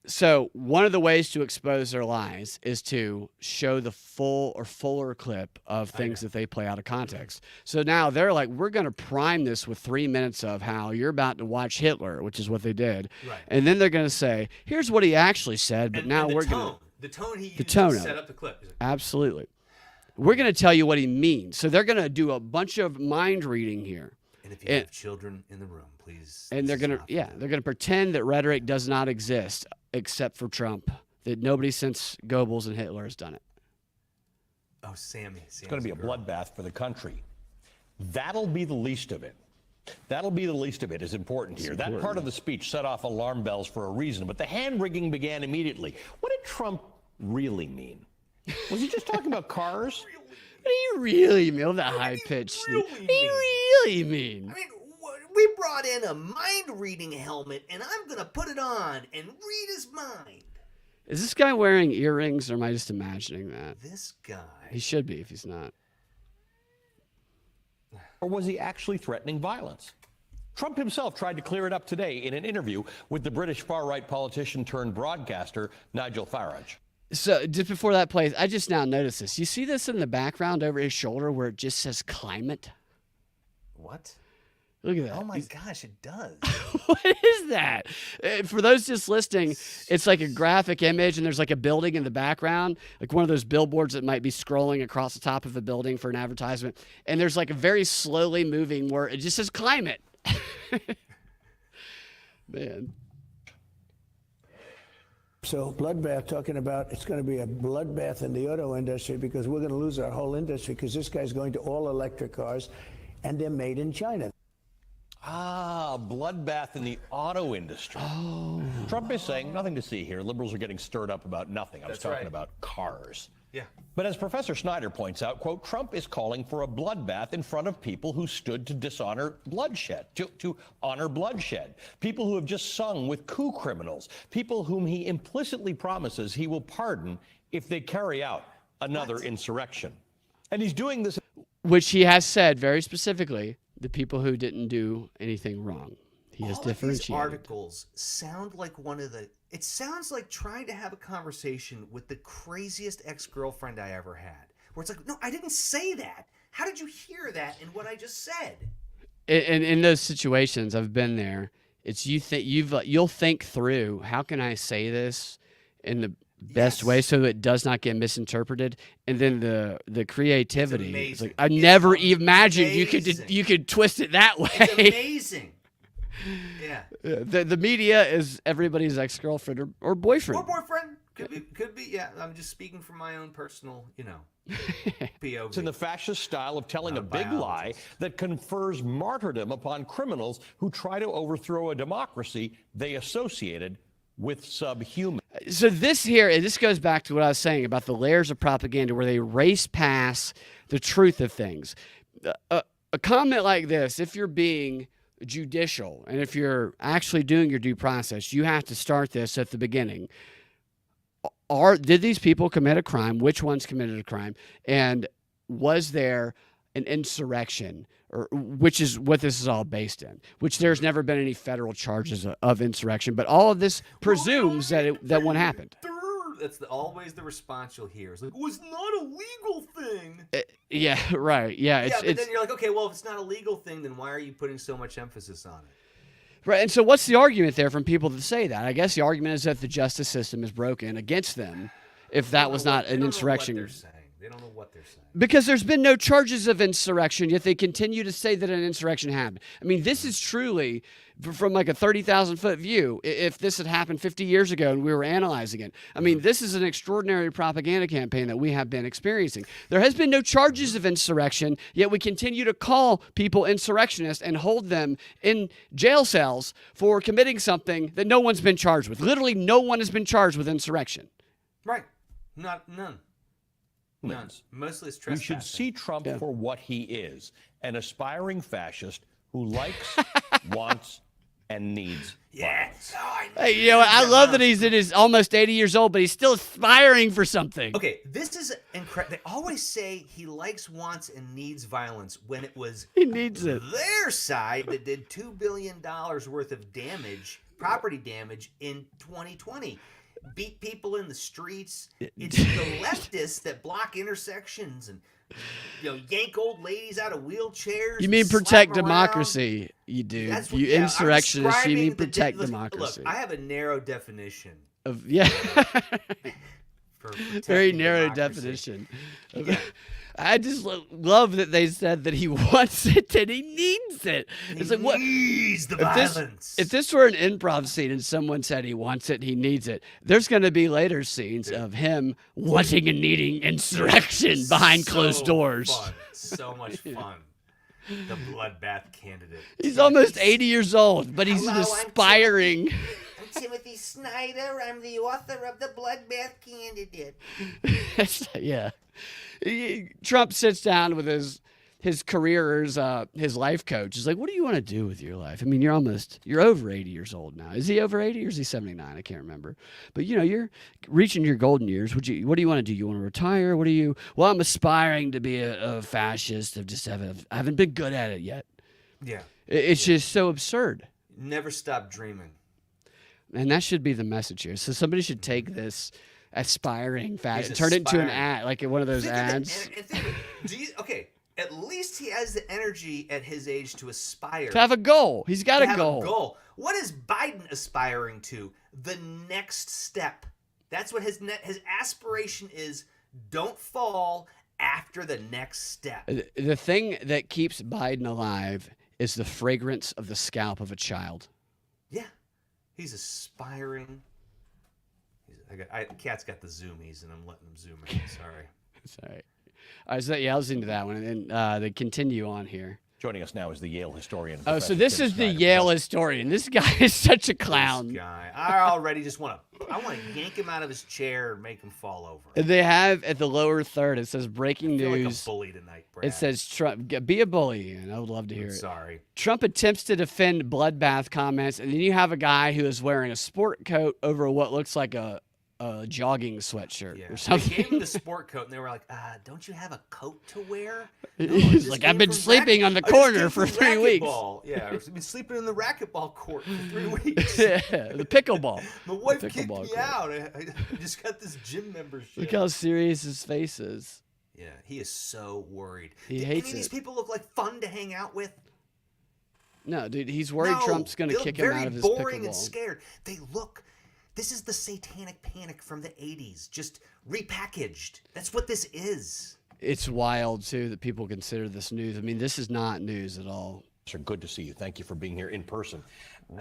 So one of the ways to expose their lies is to show the full or fuller clip of things that they play out of context. So now they're like, we're going to prime this with 3 minutes of how you're about to watch Hitler, which is what they did. Right. And then they're going to say, here's what he actually said, but now we're going to... The tone he used to set up the clip. Absolutely. We're going to tell you what he means. So they're going to do a bunch of mind reading here. And if you have children in the room, please. And they're going to pretend that rhetoric does not exist except for Trump, that nobody since Goebbels and Hitler has done it. Oh, Sammy. It's going to be a bloodbath for the country. That'll be the least of it. That'll be the least of it is important here. That part of the speech set off alarm bells for a reason, but the hand-wringing began immediately. What did Trump really mean? Was he just talking about cars? What do you really mean? That high pitch. What do you really mean? I mean, we brought in a mind-reading helmet, and I'm going to put it on and read his mind. Is this guy wearing earrings, or am I just imagining that? This guy. He should be if he's not. Or was he actually threatening violence? Trump himself tried to clear it up today in an interview with the British far-right politician turned broadcaster Nigel Farage. So just before that plays, I just now noticed this. You see this in the background over his shoulder where it just says climate? What? Look at that. Oh, my gosh, it does. What is that? For those just listening, it's like a graphic image, and there's like a building in the background, like one of those billboards that might be scrolling across the top of a building for an advertisement. And there's like a very slowly moving word. It just says climate. Man. So bloodbath, talking about it's going to be a bloodbath in the auto industry because we're going to lose our whole industry because this guy's going to all electric cars and they're made in China. Ah, bloodbath in the auto industry. Oh. Trump is saying nothing to see here. Liberals are getting stirred up about nothing. I was talking about cars. Yeah. But as Professor Snyder points out, quote, Trump is calling for a bloodbath in front of people who stood to dishonor bloodshed, to honor bloodshed, people who have just sung with coup criminals, people whom he implicitly promises he will pardon if they carry out another insurrection. And he's doing this. Which he has said very specifically, the people who didn't do anything wrong. He has differentiated. These articles sound like it sounds like trying to have a conversation with the craziest ex-girlfriend I ever had. Where it's like, no, I didn't say that. How did you hear that in what I just said? In those situations, I've been there. It's you'll think through, how can I say this in the best way so it does not get misinterpreted, and then the creativity. It's like, I never imagined you could twist it that way. It's amazing. Yeah. The media is everybody's ex-girlfriend or boyfriend. Or boyfriend. Could be. Yeah. I'm just speaking from my own personal, POV. It's in the fascist style of telling a big lie that confers martyrdom upon criminals who try to overthrow a democracy they associated with subhuman. So this goes back to what I was saying about the layers of propaganda where they race past the truth of things. A comment like this, if you're being judicial and if you're actually doing your due process, you have to start this at the beginning. Did these people commit a crime? Which ones committed a crime? And was there an insurrection, or which is what this is all based in, which there's never been any federal charges of insurrection, but all of this presumes that one happened. That's always the response you'll hear. It's like, it was not a legal thing. Yeah, right. Yeah, but then you're like, okay, well, if it's not a legal thing, then why are you putting so much emphasis on it? Right, and so what's the argument there from people that say that? I guess the argument is that the justice system is broken against them if that was not an insurrection. They don't know what they're saying. Because there's been no charges of insurrection, yet they continue to say that an insurrection happened. I mean, this is truly, from like a 30,000-foot view, if this had happened 50 years ago and we were analyzing it. I mean, this is an extraordinary propaganda campaign that we have been experiencing. There has been no charges of insurrection, yet we continue to call people insurrectionists and hold them in jail cells for committing something that no one's been charged with. Literally, no one has been charged with insurrection. Right. None. Mostly it's trespassing. You should see Trump for what he is, an aspiring fascist who likes, wants, and needs violence. Hey, I love that he's in his almost 80 years old, but he's still aspiring for something. Okay, this is incredible. They always say he likes, wants, and needs violence when it was he needs it. Their side that did $2 billion worth of property damage in 2020. Beat people in the streets. It's the leftists that block intersections and yank old ladies out of wheelchairs. You mean protect democracy? You do. You insurrectionists. You mean protect democracy. Look, I have a narrow definition of for very narrow democracy. Definition. I just love that they said that he wants it and he needs it. It's like, what? Needs the violence. If this were an improv scene and someone said he wants it and he needs it, there's going to be later scenes of him wanting and needing insurrection behind closed doors. Fun. So much fun. The bloodbath candidate. He's almost 80 years old, but he's aspiring. I'm Timothy Snyder. I'm the author of The Bloodbath Candidate. Yeah. Trump sits down with his career's his life coach. He's like, what do you want to do with your life? I mean, you're over 80 years old now. Is he over 80 or is he 79? I can't remember. But you're reaching your golden years. What do you want to do? You want to retire? Well, I'm aspiring to be a fascist. I haven't been good at it yet. Yeah. It's just so absurd. Never stop dreaming. And that should be the message here. So somebody should take this aspiring fashion, turn it into an ad, like one of those ads. At least he has the energy at his age to aspire. To have a goal. He's got a goal. What is Biden aspiring to? The next step. That's what his aspiration is. Don't fall after the next step. The thing that keeps Biden alive is the fragrance of the scalp of a child. Yeah. He's aspiring. Cat's got the zoomies, and I'm letting him zoom in. Sorry. Sorry. All right, so I was into that one, and they continue on here. Joining us now is the Yale historian. Oh, Professor so this Tim is the Snyder. Yale historian. This guy is such a clown. This guy. I already just want to yank him out of his chair and make him fall over. And they have at the lower third, it says breaking I feel news. like a bully tonight, Brad. It says Trump, be a bully, and I would love to hear it. Sorry. Trump attempts to defend bloodbath comments, and then you have a guy who is wearing a sport coat over what looks like a jogging sweatshirt Yeah. or They something. gave him the sport coat, and they were like, don't you have a coat to wear? No, I He's just like, came I've been from sleeping on the I just corner came for from 3 weeks. racquetball. Yeah, I've been sleeping in the racquetball court for 3 weeks. Yeah, the pickleball. My wife The kicked pickleball me court. out. I just got this gym membership. Look how serious his face is. Yeah, he is so worried. He Do hates any of these it. people look like fun to hang out with? No, dude, he's worried No, Trump's going they to look kick him out of his very boring and pickleball. scared. They look. This is the satanic panic from the 80s, just repackaged. That's what this is. It's wild, too, that people consider this news. I mean, this is not news at all. Sir, good to see you. Thank you for being here in person.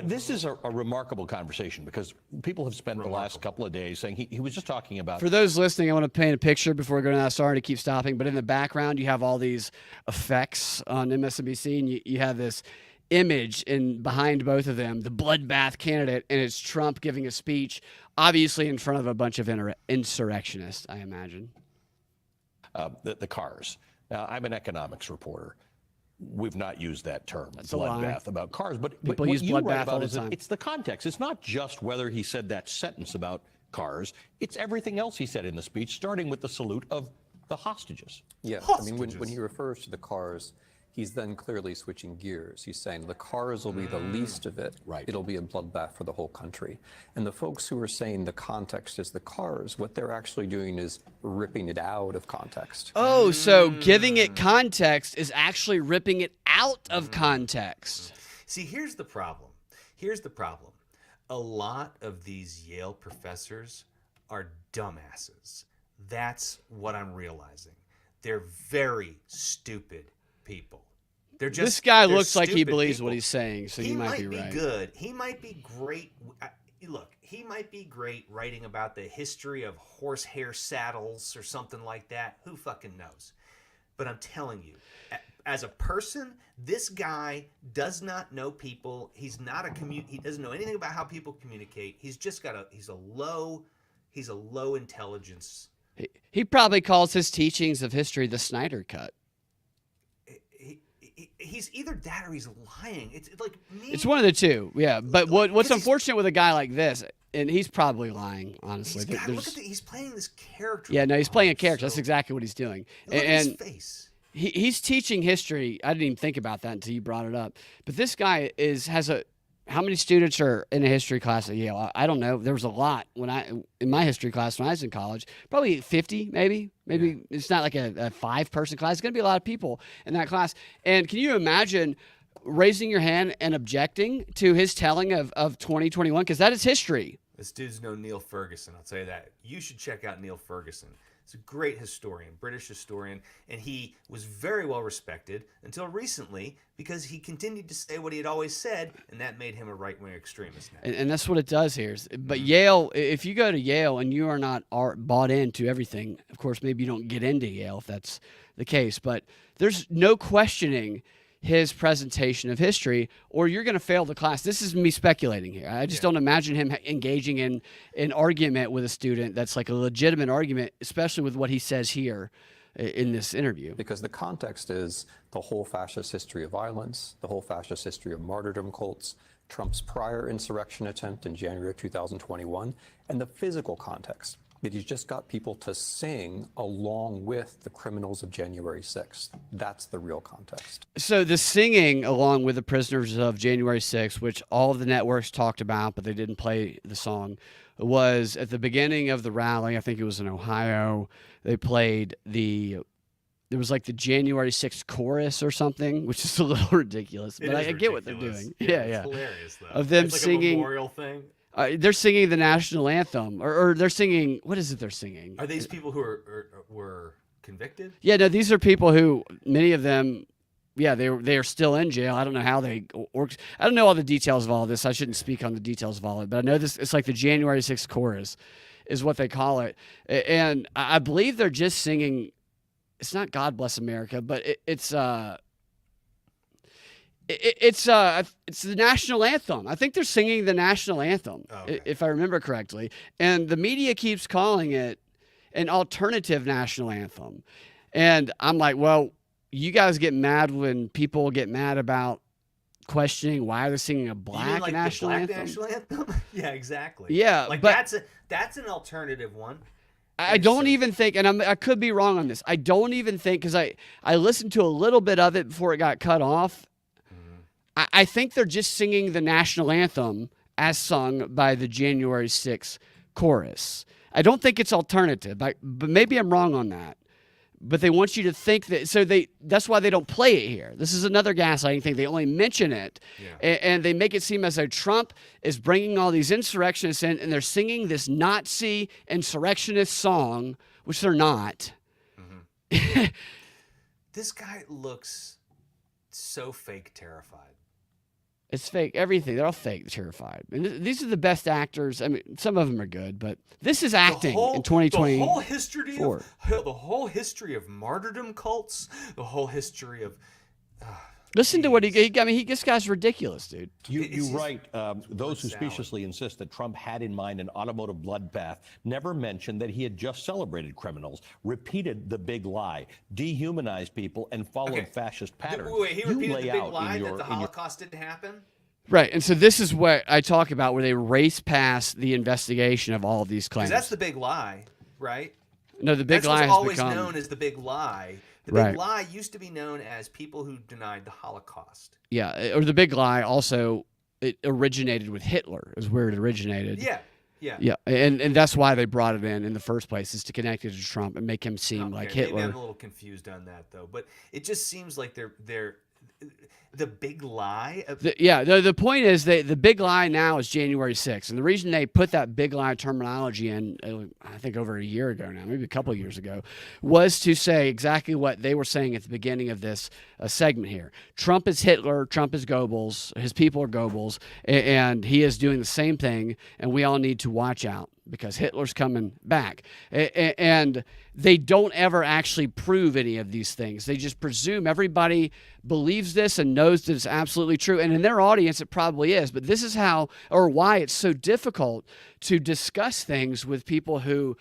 This is a remarkable conversation because people have spent the last couple of days saying he was just talking about. For those listening, I want to paint a picture before we go to that. Sorry to keep stopping, but in the background, you have all these effects on MSNBC, and you have this image in behind both of them, the bloodbath candidate, and it's Trump giving a speech, obviously in front of a bunch of insurrectionists, I imagine. The cars. Now, I'm an economics reporter. We've not used that term, That's a lie. bloodbath, about cars. But People what use you write bloodbath about all the is that time. it's the context. It's not just whether he said that sentence about cars. It's everything else he said in the speech, starting with the salute of the hostages. Yeah, I mean, when he refers to the cars, he's then clearly switching gears. He's saying the cars will be the least of it. Right. It'll be a bloodbath for the whole country. And the folks who are saying the context is the cars, what they're actually doing is ripping it out of context. Oh, so giving it context is actually ripping it out of context. See, here's the problem. Here's the problem. A lot of these Yale professors are dumbasses. That's what I'm realizing. They're very stupid people. They're just, This guy they're looks like he stupid believes people. what he's saying, so He you might be be right. good. He might be great. Look, he might be great writing about the history of horsehair saddles or something like that. Who fucking knows? But I'm telling you, as a person, this guy does not know people. He's not a he doesn't know anything about how people communicate. He's just got he's a low intelligence. He probably calls his teachings of history the Snyder Cut. He's either that or he's lying. It's like me. It's one of the two, yeah. But what's Because he's- unfortunate with a guy like this, and he's probably lying, honestly. Look at he's playing this character. Yeah, no, he's playing a character. So- That's exactly what he's doing. Look at And his face. he's teaching history. I didn't even think about that until you brought it up. But this guy how many students are in a history class at Yale? I don't know. There was a lot in my history class when I was in college. Probably 50, maybe. Maybe it's not like a 5-person class. It's going to be a lot of people in that class. And can you imagine raising your hand and objecting to his telling of 2021? Because that is history. This dude's no Neil Ferguson, I'll tell you that. You should check out Neil Ferguson. He's a great historian, British historian, and he was very well respected until recently because he continued to say what he had always said, and that made him a right-wing extremist now. And that's what it does here. But Yale, if you go to Yale and you are not bought into everything, of course, maybe you don't get into Yale if that's the case, but there's no questioning his presentation of history, or you're going to fail the class. This is me speculating here. I just don't imagine him engaging in an argument with a student that's like a legitimate argument, especially with what he says here in this interview. Because the context is the whole fascist history of violence, the whole fascist history of martyrdom cults, Trump's prior insurrection attempt in January of 2021, and the physical context. That he's just got people to sing along with the criminals of January 6th. That's the real context. So the singing along with the prisoners of January 6th, which all of the networks talked about, but they didn't play the song, was at the beginning of the rally. I think it was in Ohio. They played there was like the January 6th chorus or something, which is a little ridiculous, but I get what they're doing. Yeah. It's hilarious, though. Of them it's like singing- a memorial thing. They're singing the national anthem, or they're singing, what is it they're singing? Are these people who were convicted? Yeah, no, these are people who, many of them, yeah, they are still in jail. I don't know how they work. I don't know all the details of all this. I shouldn't speak on the details of all of it, but I know this. It's like the January 6th chorus is what they call it. And I believe they're just singing. It's not God Bless America, but it's the national anthem. I think they're singing the national anthem, if I remember correctly. And the media keeps calling it an alternative national anthem. And I'm like, well, you guys get mad when people get mad about questioning why they're singing a black national anthem. National anthem? Yeah, exactly. Yeah, like but that's an alternative one. I don't even think, and I could be wrong on this. I don't even think, because I listened to a little bit of it before it got cut off. I think they're just singing the national anthem as sung by the January 6th chorus. I don't think it's alternative, but maybe I'm wrong on that. But they want you to think that, so that's why they don't play it here. This is another gaslighting thing. They only mention it, and they make it seem as though Trump is bringing all these insurrectionists in, and they're singing this Nazi insurrectionist song, which they're not. Mm-hmm. This guy looks so fake terrified. It's fake. Everything. They're all fake, terrified. And these are the best actors. I mean, some of them are good, but this is acting in 2020. The whole history of martyrdom cults, the whole history of... Listen to what he I mean, this guy's ridiculous, dude. You write, those who speciously insist that Trump had in mind an automotive bloodbath never mentioned that he had just celebrated criminals, repeated the big lie, dehumanized people, and followed fascist patterns. Wait, he repeated the big lie that the Holocaust didn't happen? Right, and so this is what I talk about, where they race past the investigation of all of these claims. That's the big lie, right? No, the big lie has always known as the big lie. The big lie used to be known as people who denied the Holocaust. Yeah, or the big lie also, it originated with Hitler, is where it originated. Yeah, and that's why they brought it in the first place, is to connect it to Trump and make him seem like Hitler. Maybe I'm a little confused on that, though. But it just seems like they're the big lie. The point is that the big lie now is January 6th. And the reason they put that big lie terminology in, I think over a year ago now, maybe a couple of years ago, was to say exactly what they were saying at the beginning of this segment here. Trump is Hitler, Trump is Goebbels, his people are Goebbels, and he is doing the same thing, and we all need to watch out because Hitler's coming back. And they don't ever actually prove any of these things. They just presume everybody believes this and knows that it's absolutely true. And in their audience, it probably is. But this is how, or why it's so difficult to discuss things with people who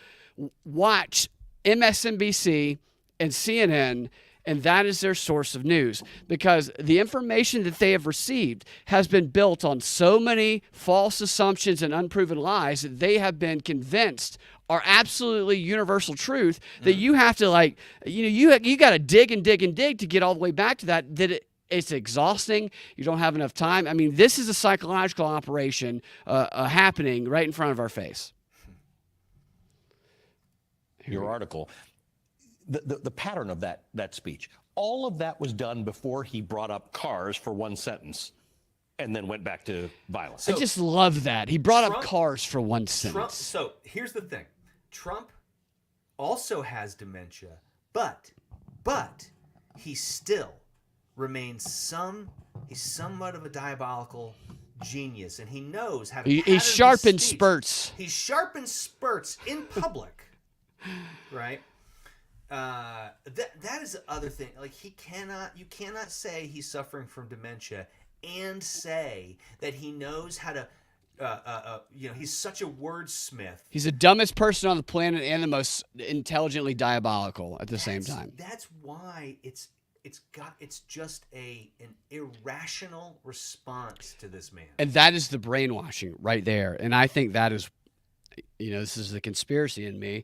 watch MSNBC and CNN, and that is their source of news, because the information that they have received has been built on so many false assumptions and unproven lies that they have been convinced are absolutely universal truth, that you have to you got to dig and dig and dig to get all the way back to that it's exhausting. You don't have enough time. I mean, this is a psychological operation happening right in front of our face. Your article, the pattern of that speech, all of that was done before he brought up cars for one sentence and then went back to violence. I just love that. He brought up cars for one sentence. So here's the thing. Trump also has dementia, but he still remains he's somewhat of a diabolical genius, and he knows how to he's sharp in spurts. He's sharp in spurts in public, right? That is the other thing. Like, you cannot say he's suffering from dementia and say that he knows how to he's such a wordsmith. He's the dumbest person on the planet and the most intelligently diabolical at the same time. That's why it's just an irrational response to this man. And that is the brainwashing right there. And I think that is, this is the conspiracy in me.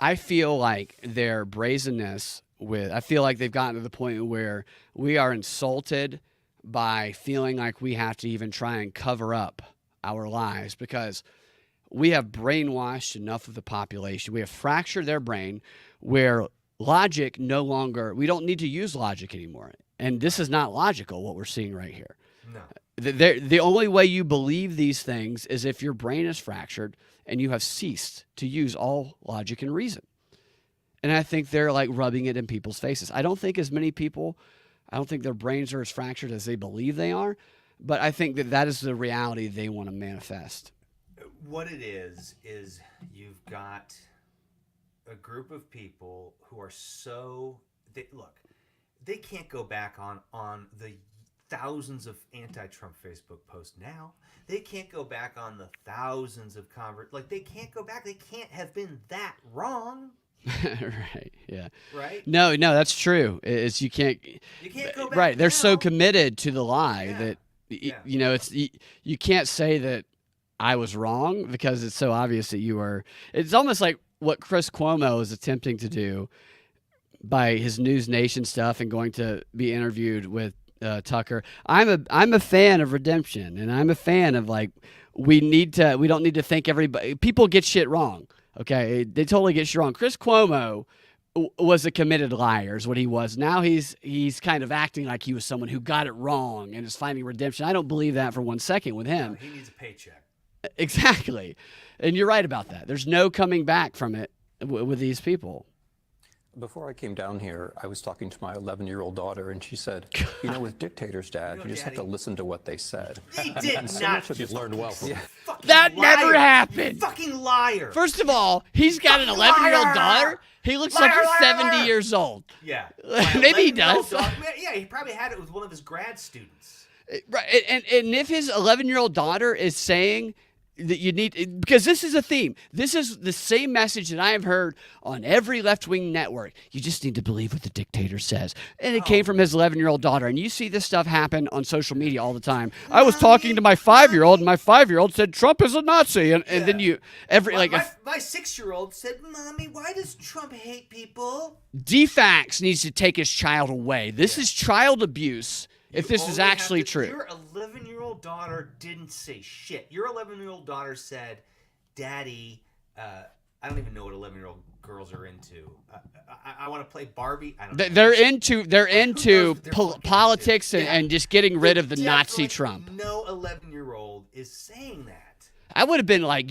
I feel like their brazenness I feel like they've gotten to the point where we are insulted by feeling like we have to even try and cover up our lies, because we have brainwashed enough of the population. We have fractured their brain where logic we don't need to use logic anymore. And this is not logical, what we're seeing right here. No. The only way you believe these things is if your brain is fractured and you have ceased to use all logic and reason. And I think they're like rubbing it in people's faces. I don't think their brains are as fractured as they believe they are, but I think that is the reality they want to manifest. What it is you've got a group of people who are so they can't go back on the thousands of anti-Trump Facebook posts now. They can't go back on the thousands of they can't go back. They can't have been that wrong. Right. Yeah. Right. No, that's true. It's you can't go back. Right. They're so now. committed to the lie that Yeah. you know it's you can't say that I was wrong because it's so obvious that you were. It's almost like what Chris Cuomo is attempting to do by his News Nation stuff and going to be interviewed with Tucker. I'm a fan of redemption, and I'm a fan of we don't need to think everybody. People get shit wrong. Okay, they totally get shit wrong. Chris Cuomo was a committed liar, is what he was. Now he's kind of acting like he was someone who got it wrong and is finding redemption. I don't believe that for 1 second with him. No, he needs a paycheck. Exactly, and you're right about that. There's no coming back from it with these people. Before I came down here, I was talking to my 11-year-old daughter, and she said, with dictators, Dad, you just have to listen to what they said. He did not. She's learned well from it. That Liar. never happened. You fucking liar. First of all, he's got an 11-year-old daughter. He looks like he's 70 years old. Yeah. Maybe he does. Yeah, he probably had it with one of his grad students. Right, and if his 11-year-old daughter is saying that you need, because this is a theme. This is the same message that I have heard on every left-wing network. You just need to believe what the dictator says. And it came from his 11-year-old daughter. And you see this stuff happen on social media all the time. I was talking to my 5-year-old, and my 5-year-old said Trump is a Nazi. And then you, my 6-year-old said, Mommy, why does Trump hate people? DFAX needs to take his child away. This is child abuse. If this is actually true. Your 11-year-old daughter didn't say shit. Your 11-year-old daughter said, Daddy, I don't even know what 11-year-old girls are into. I want to play Barbie. I don't know. They're into politics Yeah. and just getting rid of the Nazi Trump. No 11-year-old is saying that. I would have been like,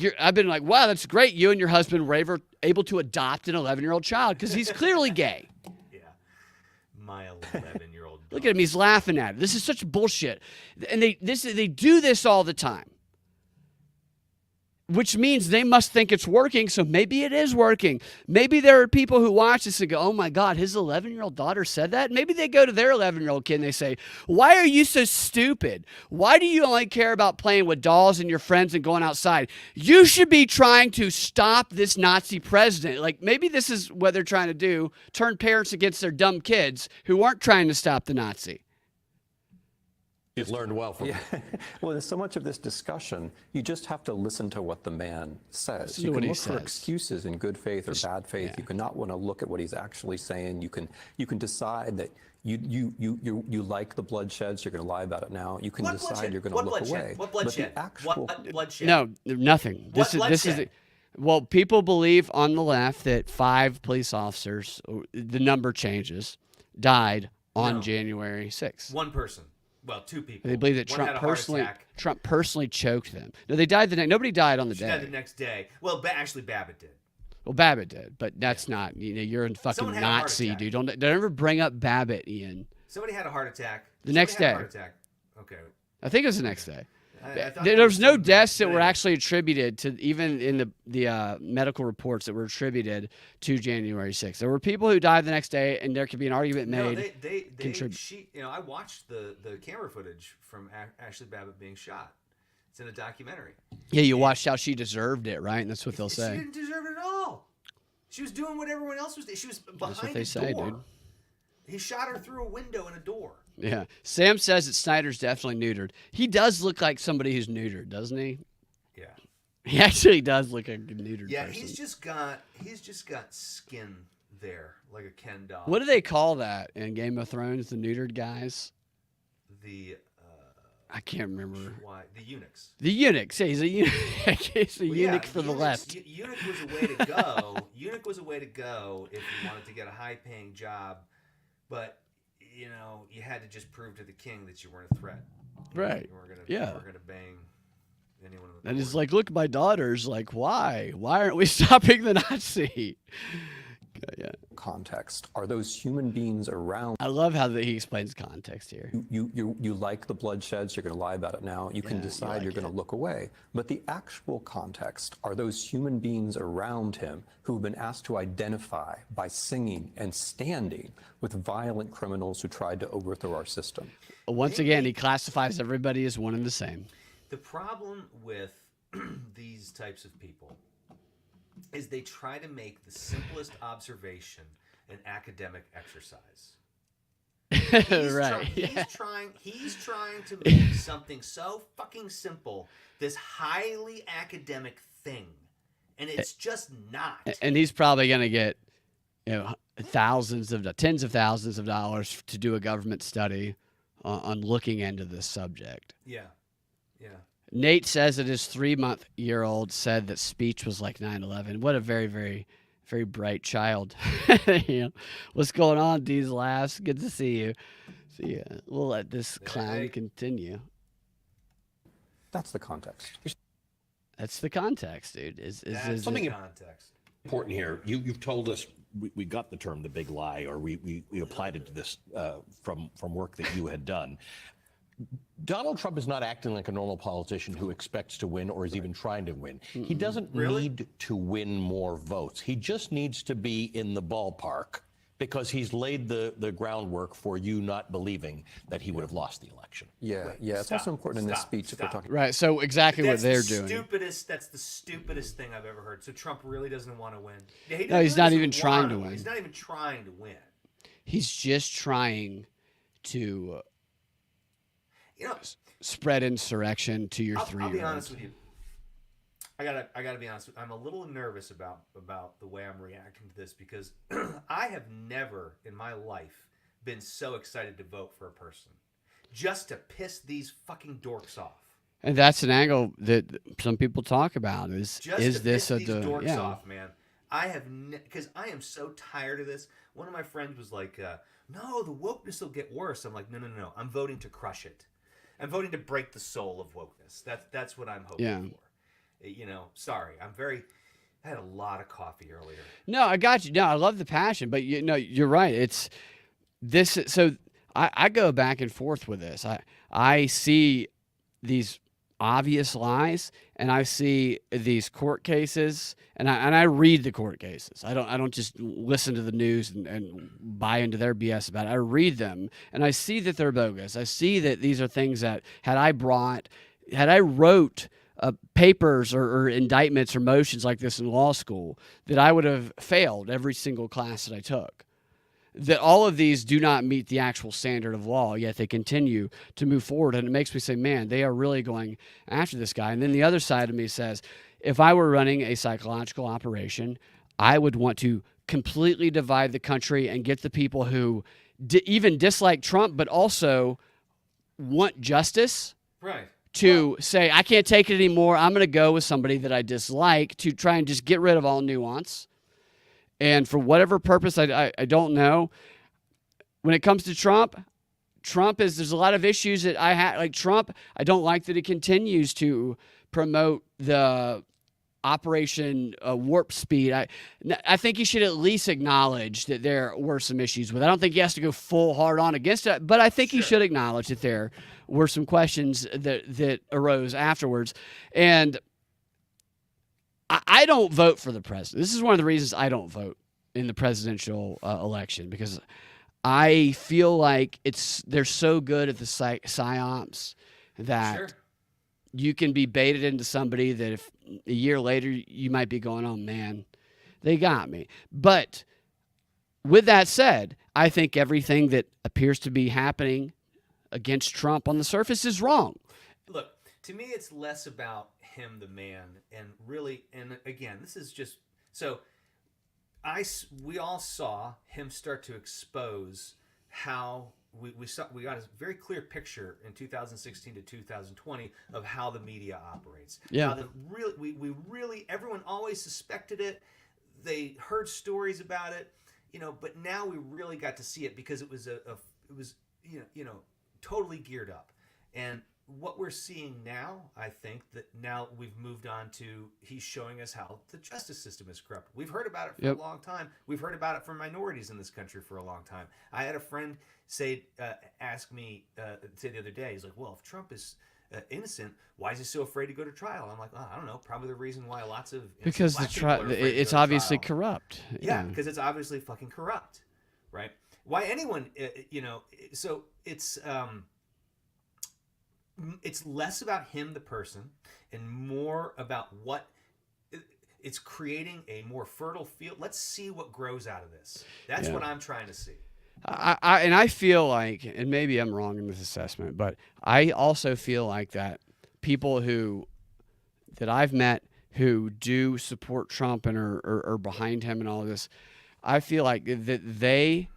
wow, that's great. You and your husband were able to adopt an 11-year-old child because he's clearly gay. Yeah. My 11-year-old daughter. Look at him. He's laughing at it. This is such bullshit. And they do this all the time, which means they must think it's working. So maybe it is working. Maybe there are people who watch this and go, oh my God, his 11-year-old daughter said that. Maybe they go to their 11-year-old kid and they say, why are you so stupid? Why do you only care about playing with dolls and your friends and going outside? You should be trying to stop this Nazi president. Like maybe this is what they're trying to do, turn parents against their dumb kids who weren't trying to stop the Nazi. He's learned well from it. Well, there's so much of this discussion. You just have to listen to what the man says. You what can he look for says. excuses in good faith or bad faith. Yeah. You cannot want to look at what he's actually saying. You can decide that you like the bloodshed, so you're going to lie about it now. You can decide you're going to look away. What bloodshed? But the actual, What bloodshed? No, nothing. What This is well, people believe on the left that 5 police officers, the number changes, died on January 6th. One person. Well, 2 people. They believe that One had a heart Trump attack. personally choked them. No, they died the next. Nobody died on the She died day. the next day. Well, actually, Babbitt did. Well, Babbitt did, but that's not. You're a fucking Someone had a heart Nazi, attack. dude. Don't ever bring up Babbitt, Ian. Somebody had a heart attack. The next Somebody had a day. heart attack. Okay. I think it was the next day. I thought There was no something- deaths that were anyway. actually attributed to, even in the medical reports that were attributed to January 6th. There were people who died the next day, and there could be an argument No, made. I watched the camera footage from Ashley Babbitt being shot. It's in a documentary. Yeah, you watched how she deserved it, right? And that's what they'll She say. didn't deserve it at all. She was doing what everyone else was doing. She was behind what they a say, door. dude. He shot her through a window and a door. Yeah. Sam says that Snyder's definitely neutered. He does look like somebody who's neutered, doesn't he? Yeah. He actually does look like a neutered Yeah, person. he's just got skin there, like a Ken doll. What do they call that in Game of Thrones? The neutered guys? The I can't remember. why the eunuchs. The eunuchs. Yeah, he's a eunuch. He's a Well, eunuch yeah, for the eunuchs- left. Eunuch was a way to go. Eunuch was a way to go if you wanted to get a high-paying job, but you had to just prove to the king that you weren't a threat. Right. You weren't gonna, Yeah. You weren't gonna bang anyone. In the And it's door. like, look, my daughter's like, why? Why aren't we stopping the Nazi? Yeah. context are those human beings around I love how he explains context here. you like the bloodsheds, you're going to lie about it now. You can Yeah, you decide like you're going it. to look away. But the actual context are those human beings around him who've been asked to identify by singing and standing with violent criminals who tried to overthrow our system. Once again, he classifies everybody as one and the same. The problem with these types of people is they try to make the simplest observation an academic exercise. Right. He's trying to make something so fucking simple this highly academic thing, and it's just not. And he's probably going to get, tens of thousands of dollars to do a government study on looking into this subject. Yeah. Nate says that his 3-month-old said that speech was like 9/11. What a very, very, very bright child. What's going on, D's Laughs? Good to see you. We'll let this clown continue. That's the context. That's the context, dude. Is something context important here? You've told us we got the term the big lie, or we applied it to this from work that you had done. Donald Trump is not acting like a normal politician who expects to win or is even trying to win. He doesn't need to win more votes. He just needs to be in the ballpark because he's laid the groundwork for you not believing that he would have lost the election. Yeah. It's also important in this speech if we're talking. right. So exactly what they're doing. That's the stupidest thing I've ever heard. So Trump really doesn't want to win. No, he's not even trying to win. He's not even trying to win. He's just trying to spread insurrection to your 3-year-old. I'll be honest with you. I gotta be honest. I'm a little nervous about the way I'm reacting to this because I have never in my life been so excited to vote for a person just to piss these fucking dorks off. And that's an angle that some people talk about. Is this piss these dorks off, man? I have because I am so tired of this. One of my friends was like, "No, the wokeness will get worse." I'm like, "No. I'm voting to crush it. I'm voting to break the soul of wokeness. That's what I'm hoping for." Sorry. I had a lot of coffee earlier. No, I got you. No, I love the passion, but you're right. It's this. So I go back and forth with this. I see these obvious lies, and I see these court cases, and I read the court cases. I don't just listen to the news and buy into their BS about it. I read them, and I see that they're bogus. I see that these are things that had I wrote papers or indictments or motions like this in law school, that I would have failed every single class that I took. That all of these do not meet the actual standard of law, yet they continue to move forward. And it makes me say, man, they are really going after this guy. And then the other side of me says, if I were running a psychological operation, I would want to completely divide the country and get the people who even dislike Trump, but also want justice. Right. To say, I can't take it anymore. I'm going to go with somebody that I dislike to try and just get rid of all nuance. And for whatever purpose, I don't know. When it comes to Trump there's a lot of issues that I have. Like Trump, I don't like that he continues to promote the Operation Warp Speed. I think he should at least acknowledge that there were some issues with it. I don't think he has to go full hard on against it, but I think he should acknowledge that there were some questions that arose afterwards. And I don't vote for the president. This is one of the reasons I don't vote in the presidential election, because I feel like they're so good at the psyops that you can be baited into somebody that if a year later you might be going, oh man, they got me. But with that said, I think everything that appears to be happening against Trump on the surface is wrong. Look, to me, it's less about him, the man, and really, and again, this is just so. We all saw him start to expose how we got a very clear picture in 2016 to 2020 of how the media operates. Yeah. How we really everyone always suspected it. They heard stories about it, but now we really got to see it because it was totally geared up. And what we're seeing now, I think that now we've moved on to he's showing us how the justice system is corrupt. We've heard about it for a long time. We've heard about it from minorities in this country for a long time. I had a friend ask me say the other day, he's like, well, if Trump is innocent, why is he so afraid to go to trial? I'm like, oh, I don't know. Probably the reason why lots of because it's obviously corrupt. Yeah, because it's obviously fucking corrupt, right? Why anyone, so it's less about him, the person, and more about what it's creating a more fertile field. Let's see what grows out of this. That's what I'm trying to see. I feel like, and maybe I'm wrong in this assessment, but I also feel like that people that I've met who do support Trump and are behind him and all of this, I feel like that they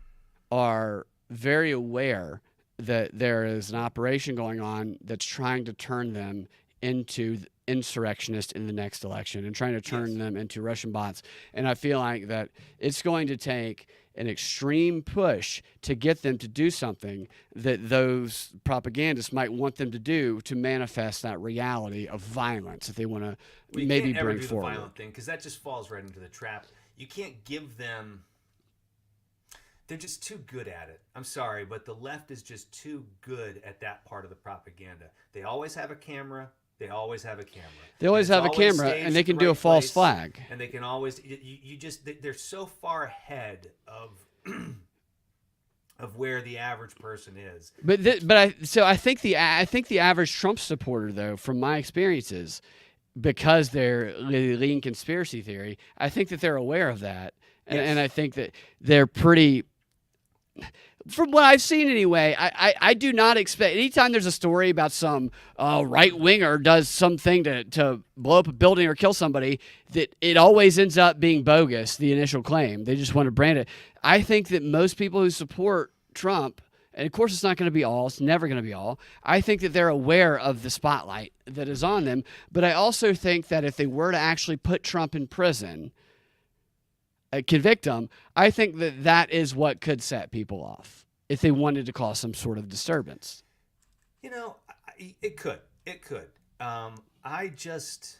are very aware that there is an operation going on that's trying to turn them into insurrectionists in the next election and trying to turn them into Russian bots. And I feel like that it's going to take an extreme push to get them to do something that those propagandists might want them to do to manifest that reality of violence that they want to maybe can't ever bring do forward. The violent thing, because that just falls right into the trap. You can't give them. They're just too good at it. I'm sorry, but the left is just too good at that part of the propaganda. They always have a camera. They always have a camera, and they can do a false flag. And they can always they're so far ahead of of where the average person is. I think the average Trump supporter, though, from my experiences, because they're leading conspiracy theory, I think that they're aware of that, and I think that they're pretty. From what I've seen anyway, I do not expect, anytime there's a story about some right-winger does something to blow up a building or kill somebody, that it always ends up being bogus, the initial claim. They just want to brand it. I think that most people who support Trump, and of course it's not going to be all, it's never going to be all, I think that they're aware of the spotlight that is on them, but I also think that if they were to actually put Trump in prison, convict him, I think that is what could set people off if they wanted to cause some sort of disturbance. It could. I just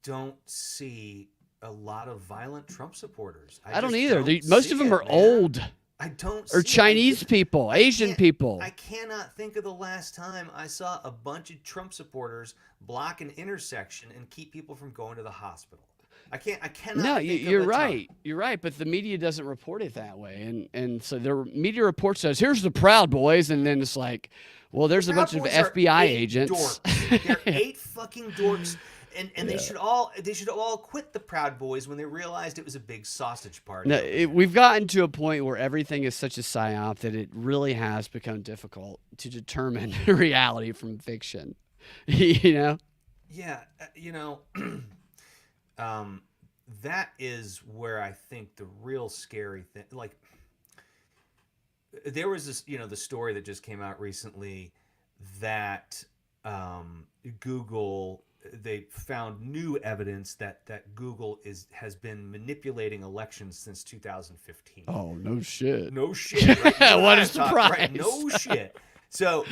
don't see a lot of violent Trump supporters. I don't either. Most of them are old. I don't. Or Chinese people, Asian people. I cannot think of the last time I saw a bunch of Trump supporters block an intersection and keep people from going to the hospital. I cannot. No, you're right. You're right, but the media doesn't report it that way, and so the media report says, "Here's the Proud Boys," and then it's like, well, there's a bunch of FBI agents. They're 8 fucking dorks, and they should all quit the Proud Boys when they realized it was a big sausage party. No, we've gotten to a point where everything is such a psyop that it really has become difficult to determine reality from fiction. Yeah, that is where I think the real scary thing, like, there was this, the story that just came out recently that Google, they found new evidence that Google has been manipulating elections since 2015. Oh, no shit. No shit. Right? What a surprise. Right? No shit. So,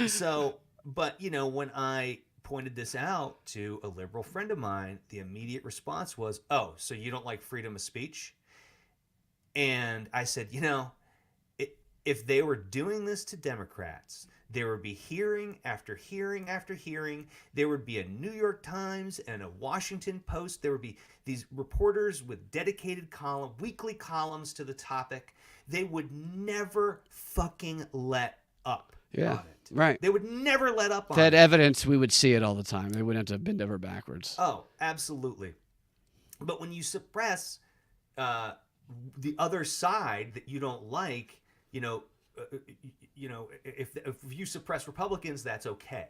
but when I pointed this out to a liberal friend of mine, the immediate response was, "Oh, so you don't like freedom of speech?" And I said, if they were doing this to Democrats, there would be hearing after hearing after hearing. There would be a New York Times and a Washington Post. There would be these reporters with dedicated weekly columns to the topic. They would never fucking let up on it. Right. They would never let up on that it. Evidence, we would see it all the time. They wouldn't have to bend over backwards. Oh, absolutely. But when you suppress the other side that you don't like, if you suppress Republicans, that's okay.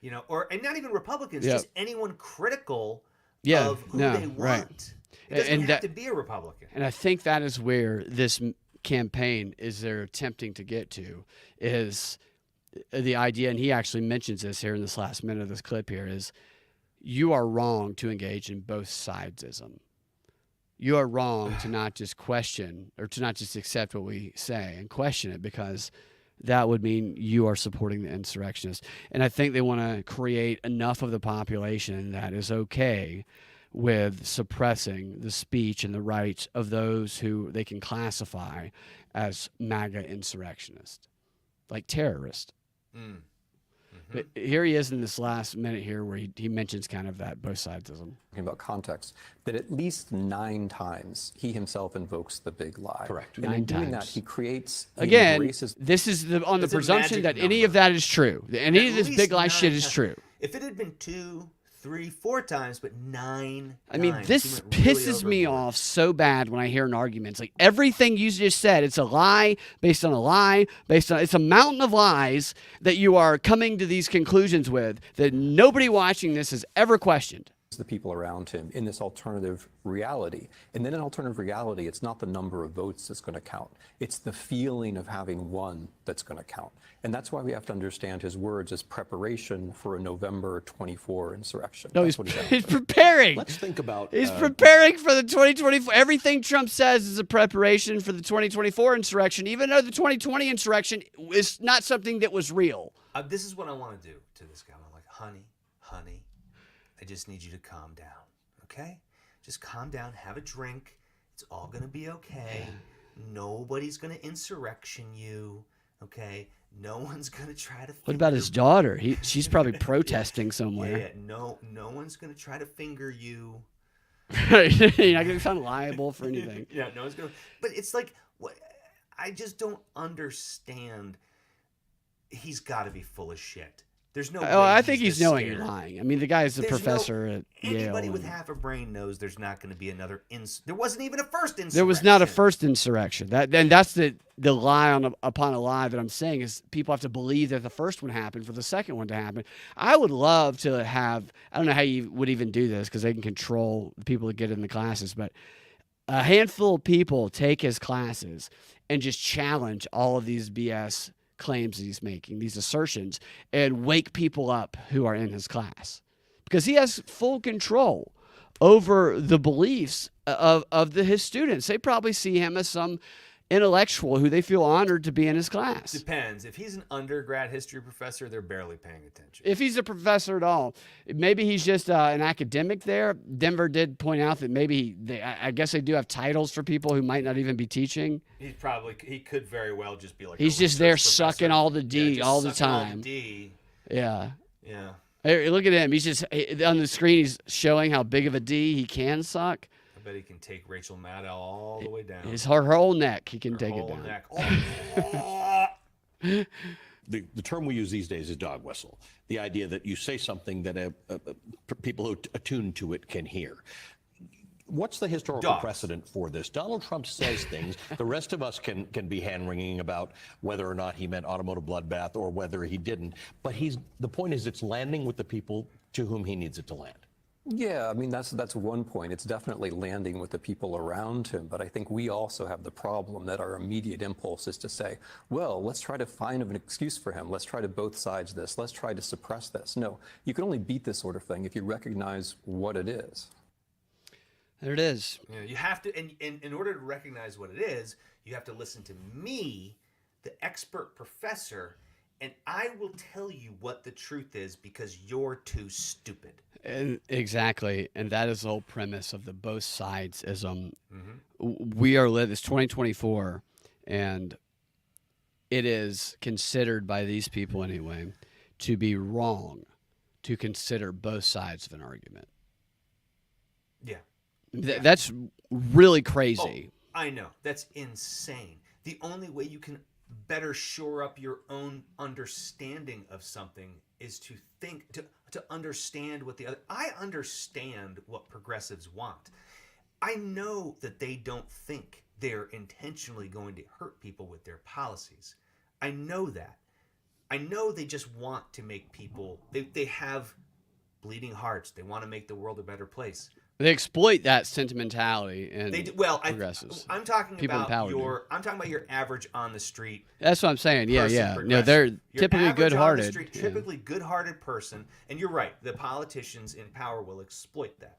And not even Republicans, just anyone critical of who they want. Right. It doesn't have to be a Republican. And I think that is where this campaign is they're attempting to get to, is the idea, and he actually mentions this here in this last minute of this clip here, is you are wrong to engage in both sidesism. You are wrong to not just question or to not just accept what we say and question it, because that would mean you are supporting the insurrectionists. And I think they want to create enough of the population that is okay with suppressing the speech and the rights of those who they can classify as MAGA insurrectionists, like terrorists. But here he is in this last minute here where he mentions kind of that both sidesism. Talking about context, that at least 9 times he himself invokes the big lie. Correct. And 9 in doing that, times. he creates, he Again, embraces. this is on the It's a presumption magic that any number. of that is true. Any of At this least big lie 9 shit is times. true. If it had been 2, 3, 4 times, but 9 I mean, times, this he went really pisses me overboard. off so bad when I hear an argument. It's like everything you just said, it's a lie based on a lie, it's a mountain of lies that you are coming to these conclusions with that nobody watching this has ever questioned. The people around him in this alternative reality. And then in alternative reality, it's not the number of votes that's going to count. It's the feeling of having won that's going to count. And that's why we have to understand his words as preparation for a November 24 insurrection. No, That's he's, what he's he's preparing. Let's think about. He's preparing for the 2024. Everything Trump says is a preparation for the 2024 insurrection, even though the 2020 insurrection is not something that was real. This is what I want to do to this guy. I'm like, honey, I just need you to calm down, okay? Just calm down, have a drink. It's all going to be okay. Nobody's going to insurrection you, okay? No one's going to try to What about his daughter? She's probably protesting Yeah, somewhere. no one's going to try to finger you. You're not going to be found liable for anything. Yeah, no one's going to. But it's like, what? I just don't understand. He's got to be full of shit. There's no. Oh, way I think he's this knowingly scared. lying. I mean, the guy's a There's professor at Yale. Anybody with and half a brain knows there's not going to be another. There wasn't even a first insurrection. there was not a first insurrection. That's the lie upon a lie that I'm saying is people have to believe that the first one happened for the second one to happen. I would love to have. I don't know how you would even do this because they can control the people that get in the classes, but a handful of people take his classes and just challenge all of these BS claims that he's making, these assertions, and wake people up who are in his class. Because he has full control over the beliefs of his students. They probably see him as some intellectual who they feel honored to be in his class. Depends. If he's an undergrad history professor, they're barely paying attention. If he's a professor at all, maybe he's just an academic there. Denver did point out that maybe I guess they do have titles for people who might not even be teaching. He could very well just be like. He's a just there research sucking professor. all the D just all the sucking all time. D. Yeah. Yeah. Hey, look at him. He's just on the screen. He's showing how big of a D he can suck. I bet he can take Rachel Maddow all the way down. Her whole neck, he can Her take it whole down. neck. Oh. The term we use these days is dog whistle. The idea that you say something that people who attune to it can hear. What's the historical Dogs. precedent for this? Donald Trump says things. The rest of us can be hand-wringing about whether or not he meant automotive bloodbath or whether he didn't. But the point is it's landing with the people to whom he needs it to land. Yeah, I mean, that's one point. It's definitely landing with the people around him. But I think we also have the problem that our immediate impulse is to say, well, let's try to find an excuse for him. Let's try to both sides this. Let's try to suppress this. No, you can only beat this sort of thing if you recognize what it is. There it is. Yeah, you have to, and in order to recognize what it is, you have to listen to me, the expert professor, and I will tell you what the truth is because you're too stupid. And exactly, and that is the whole premise of the both sidesism. We are it's 2024, and it is considered by these people anyway to be wrong to consider both sides of an argument. Yeah. That's really crazy. Oh, I know. That's insane. The only way you can better shore up your own understanding of something is to think, to understand what the other. I understand what progressives want. I know that they don't think they're intentionally going to hurt people with their policies. I know that. I know they just want to make people, they have bleeding hearts. They want to make the world a better place. They exploit that sentimentality and They do, well, progressives. I'm talking People in about power I'm talking about your average on the street. That's what I'm saying. Yeah, person yeah. No, progressive. they're Your typically average on the good-hearted. street, Yeah. typically good-hearted person, and you're right. The politicians in power will exploit that,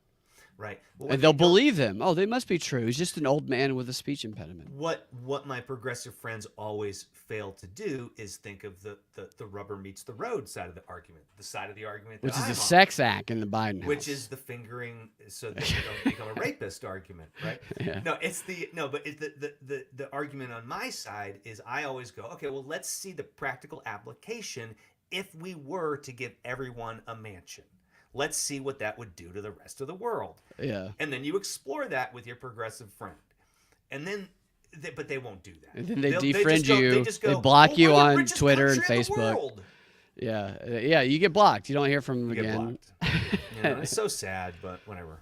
right? Well, And they'll believe him. Oh, they must be true. He's just an old man with a speech impediment. What my progressive friends always fail to do is think of the rubber meets the road side of the argument, the side of the argument that Which is I'm a on, sex act in the Biden house. which is the fingering so that you don't become a rapist argument, right? Yeah. No, but the argument on my side is I always go, okay, well, let's see the practical application if we were to give everyone a mansion. Let's see what that would do to the rest of the world. Yeah. And then you explore that with your progressive friend. And then, but they won't do that. And then they They'll- defriend go- you. just They go, block "Oh, you we're the on richest Twitter and country in the Facebook." world." Yeah. You get blocked. You don't hear from them You get again. blocked. It's so sad, but whatever.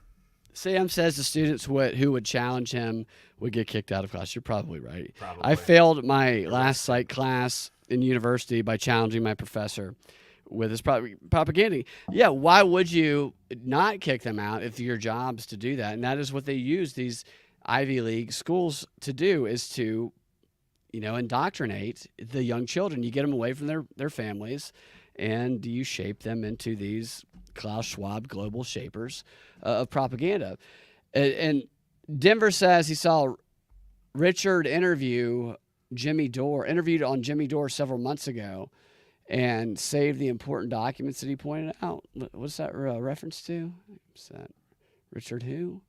Sam says the students who would challenge him would get kicked out of class. You're probably right. Probably. I failed my last psych class in university by challenging my professor with his propaganda. Yeah, why would you not kick them out if your job's to do that? And that is what they use these Ivy League schools to do, is to, indoctrinate the young children. You get them away from their families, and you shape them into these Klaus Schwab global shapers of propaganda. And Denver says he saw Richard interviewed on Jimmy Dore several months ago and saved the important documents that he pointed out. What's that reference to? What's that? Richard who?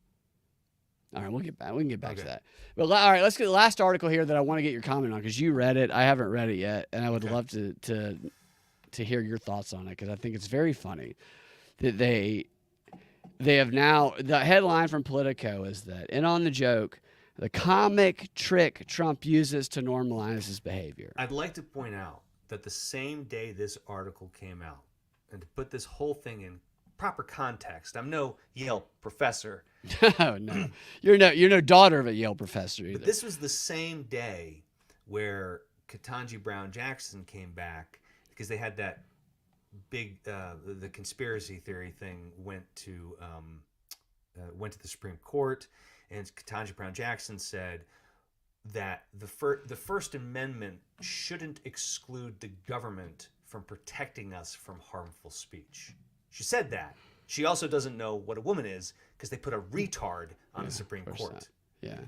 All right, we can get back to that. But all right, let's get the last article here that I want to get your comment on, because you read it. I haven't read it yet, and I would love to hear your thoughts on it, because I think it's very funny that they have now, the headline from Politico is that, and on the joke, the comic trick Trump uses to normalize his behavior. I'd like to point out that the same day this article came out, and to put this whole thing in proper context, I'm no Yale professor. Oh, no. You're no daughter of a Yale professor either. But this was the same day where Ketanji Brown Jackson came back, because they had that big the conspiracy theory thing went to the Supreme Court, and Ketanji Brown Jackson said that the First Amendment shouldn't exclude the government from protecting us from harmful speech. She said that. She also doesn't know what a woman is, because they put a retard on the Supreme Court. Yeah.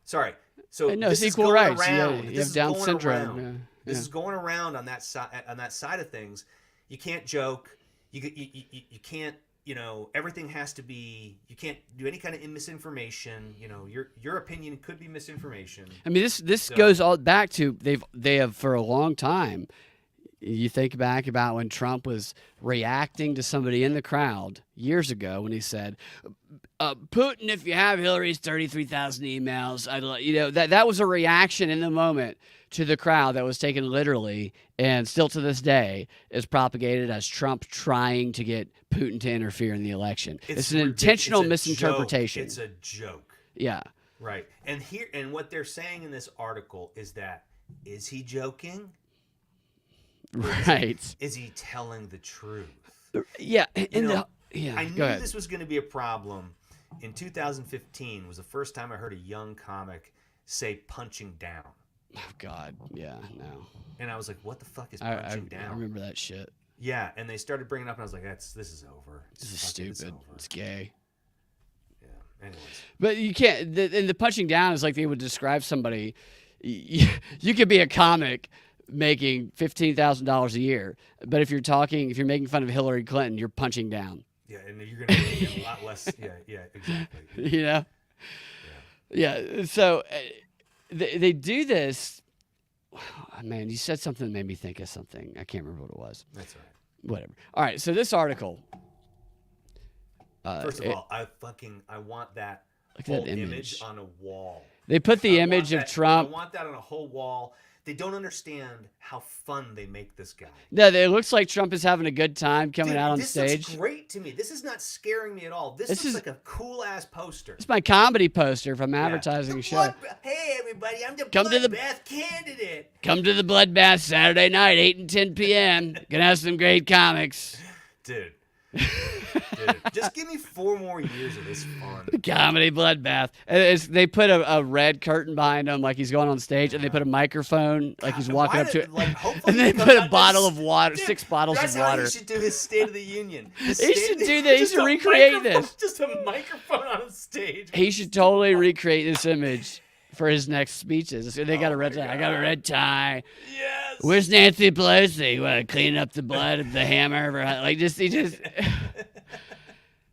Sorry. So no, this it's is equal going rights. around. You This have is Down going syndrome. around. Yeah. This is going around on that side of things. You can't joke. You can't. Everything has to be. You can't do any kind of misinformation. Your opinion could be misinformation. I mean, this goes all back to they have for a long time. You think back about when Trump was reacting to somebody in the crowd years ago when he said, "Putin, if you have Hillary's 33,000 emails, that was a reaction in the moment to the crowd that was taken literally, and still to this day is propagated as Trump trying to get Putin to interfere in the election. It's an intentional misinterpretation. It's a joke. Yeah. Right. And what they're saying in this article is that, is he joking? Right. Is he telling the truth? Yeah. I Go knew ahead. this was going to be a problem. In 2015 was the first time I heard a young comic say punching down. Oh, God. Yeah, no. And I was like, what the fuck is punching down? I remember that shit. Yeah, and they started bringing it up, and I was like, this is over. This is stupid. It's gay. Yeah, anyways. But you can't, and the punching down is like they would describe somebody. You could be a comic making $15,000 a year, but if you're making fun of Hillary Clinton, you're punching down. Yeah, and you're going to make a lot less. Yeah, exactly. Yeah. So they do this. Man, you said something that made me think of something. I can't remember what it was. That's all right. Whatever. All right. So this article. First of all, I want that Look at whole that image on a wall. They put the I image want of that- Trump. I want that on a whole wall. They don't understand how fun they make this guy. No, it looks like Trump is having a good time coming Dude, out on this stage. looks great to me. This is not scaring me at all. This looks like a cool ass poster. It's my comedy poster if I'm Yeah. advertising The a show. Hey everybody, I'm the Come to the- bloodbath candidate. Come to the Bloodbath Saturday night, 8 and 10 p.m. Gonna have some great comics. Dude. dude. Just give me 4 more years of this fun. Comedy bloodbath. And they put a red curtain behind him like he's going on stage, and they put a microphone like he's walking up to it. And they put a bottle of water, 6 bottles of water. That's how he should do his State of the Union. He should do that. He should recreate this. Just a microphone on stage. He should totally recreate this image for his next speeches. They got a red tie. I got a red tie. Yes. Where's Nancy Pelosi? What, cleaning up the blood of the hammer? Like he just.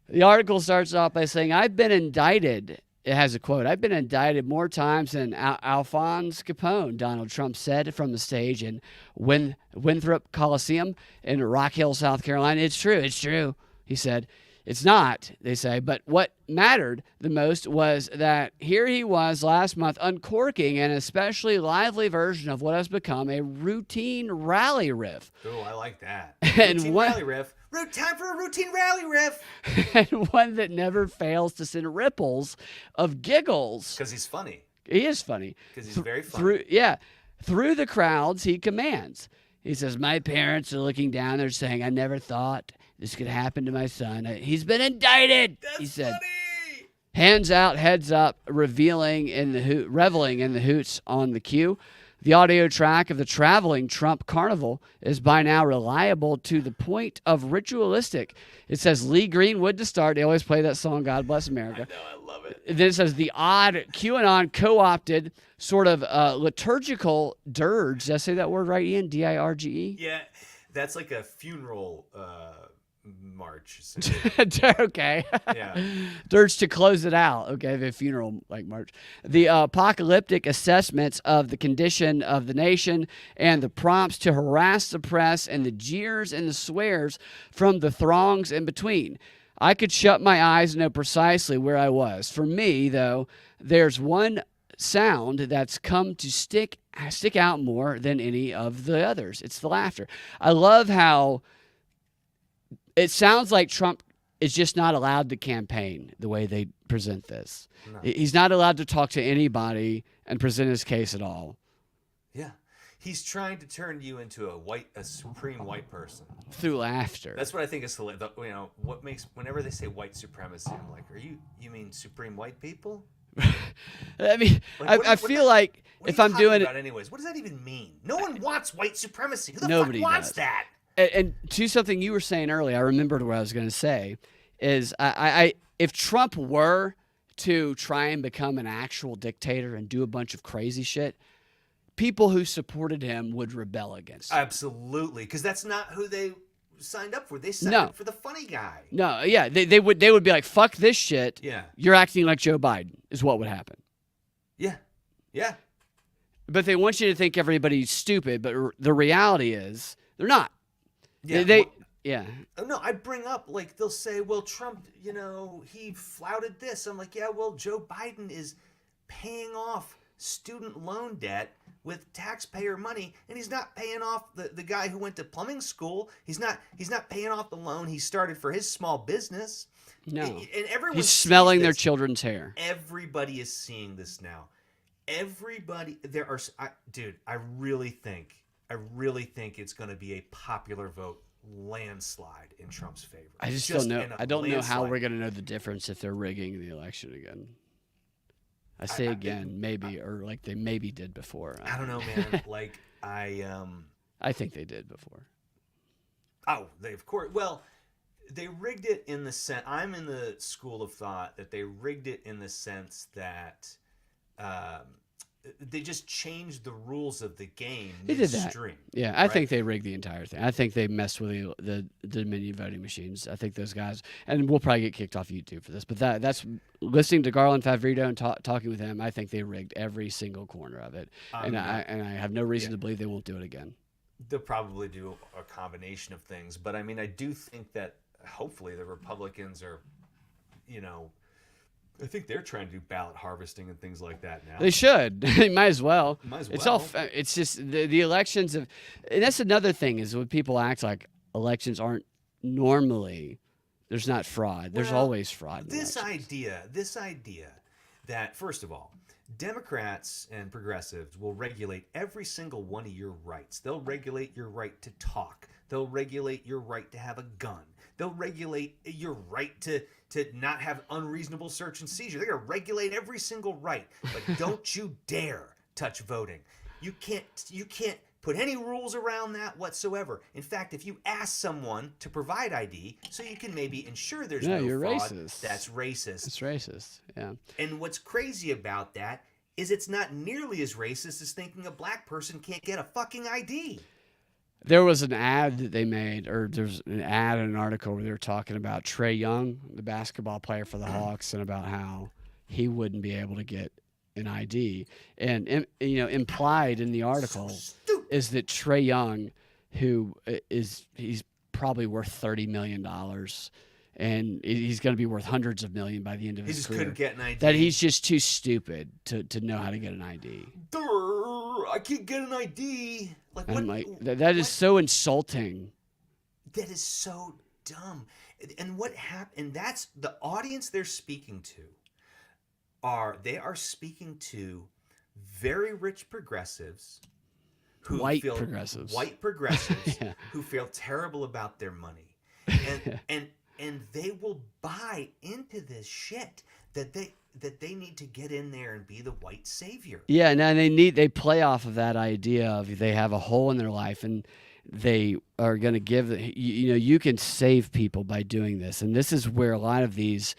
The article starts off by saying, "I've been indicted." It has a quote. "I've been indicted more times than Alphonse Capone," Donald Trump said from the stage in Winthrop Coliseum in Rock Hill, South Carolina. It's true, he said. It's not, they say, but what mattered the most was that here he was last month uncorking an especially lively version of what has become a routine rally riff. Oh, I like that. And rally riff. Time for a routine rally riff. And one that never fails to send ripples of giggles. Because he's funny. He is funny. Because he's very funny. Through the crowds he commands. He says, "My parents are looking down there saying, I never thought this could happen to my son. He's been indicted," he said. Funny. Hands out, heads up, reveling in reveling in the hoots on the cue. The audio track of the traveling Trump carnival is by now reliable to the point of ritualistic. It says Lee Greenwood to start. They always play that song, God Bless America. I know, I love it. Then it says the odd QAnon co-opted sort of liturgical dirge. Did I say that word right, Ian? D-I-R-G-E? Yeah, that's like a funeral march. Okay. Yeah. Dirge to close it out. Okay, the funeral like march. The apocalyptic assessments of the condition of the nation and the prompts to harass the press and the jeers and the swears from the throngs in between. I could shut my eyes and know precisely where I was. For me, though, there's one sound that's come to stick out more than any of the others. It's the laughter. I love how it sounds like Trump is just not allowed to campaign the way they present this. No. He's not allowed to talk to anybody and present his case at all. Yeah. He's trying to turn you into a supreme white person through laughter. That's what I think is what makes whenever they say white supremacy, I'm like, you mean supreme white people? I mean, I feel like if I'm doing it, anyways, what does that even mean? No one wants white supremacy. Who the Nobody fuck wants does. that? And to something you were saying earlier, I remembered what I was going to say is if Trump were to try and become an actual dictator and do a bunch of crazy shit, people who supported him would rebel against him. Absolutely, because that's not who they signed up for. They signed up for the funny guy. No, yeah, they would be like, fuck this shit. Yeah. You're acting like Joe Biden is what would happen. Yeah. Yeah. But they want you to think everybody's stupid, but the reality is they're not. Yeah. Yeah. No, I bring up, like, they'll say, well, Trump, he flouted this. I'm like, yeah, well, Joe Biden is paying off student loan debt with taxpayer money, and he's not paying off the guy who went to plumbing school. He's not paying off the loan he started for his small business. No. And everyone's He's smelling seeing their this. children's hair. Everybody is seeing this now. I really think it's going to be a popular vote landslide in Trump's favor. I just don't know. I don't know how we're going to know the difference if they're rigging the election again. I say again, maybe, or like they maybe did before. I don't know, man. Like I think they did before. Oh, they of course. Well, they rigged it in the sense. I'm in the school of thought that they rigged it in the sense that they just changed the rules of the game midstream. Yeah, I think they rigged the entire thing. I think they messed with the Dominion voting machines. I think those guys, and we'll probably get kicked off YouTube for this, but that's listening to Garland Favorito and talking with him. I think they rigged every single corner of it, and I have no reason to believe they won't do it again. They'll probably do a combination of things, but I mean, I do think that hopefully the Republicans are, I think they're trying to do ballot harvesting and things like that now. They should. They might as well. It's all. It's just the elections and that's another thing is when people act like elections aren't normally. There's not fraud. There's always fraud. This idea that, first of all, Democrats and progressives will regulate every single one of your rights. They'll regulate your right to talk. They'll regulate your right to have a gun. They'll regulate your right to not have unreasonable search and seizure. They're going to regulate every single right. But don't you dare touch voting. You can't put any rules around that whatsoever. In fact, if you ask someone to provide ID so you can maybe ensure there's no you're fraud, racist. that's racist. It's racist. Yeah. And what's crazy about that is it's not nearly as racist as thinking a black person can't get a fucking ID. There was an ad that they made, or there's an ad in an article where they were talking about Trae Young, the basketball player for the Hawks, and about how he wouldn't be able to get an ID. And implied in the article is that Trae Young, he's probably worth $30 million, and he's going to be worth hundreds of millions by the end of his career. He just couldn't get an ID. That he's just too stupid to know how to get an ID. I can't get an ID. Like, And what? I'm like, that is so insulting. That is so dumb. And what happened? And that's the audience they're speaking to. They are speaking to very rich progressives who White feel progressives. White progressives Yeah. who feel terrible about their money, and they will buy into this shit that they need to get in there and be the white savior. Yeah, and they play off of that idea of they have a hole in their life and they are going to give you can save people by doing this, and this is where a lot of these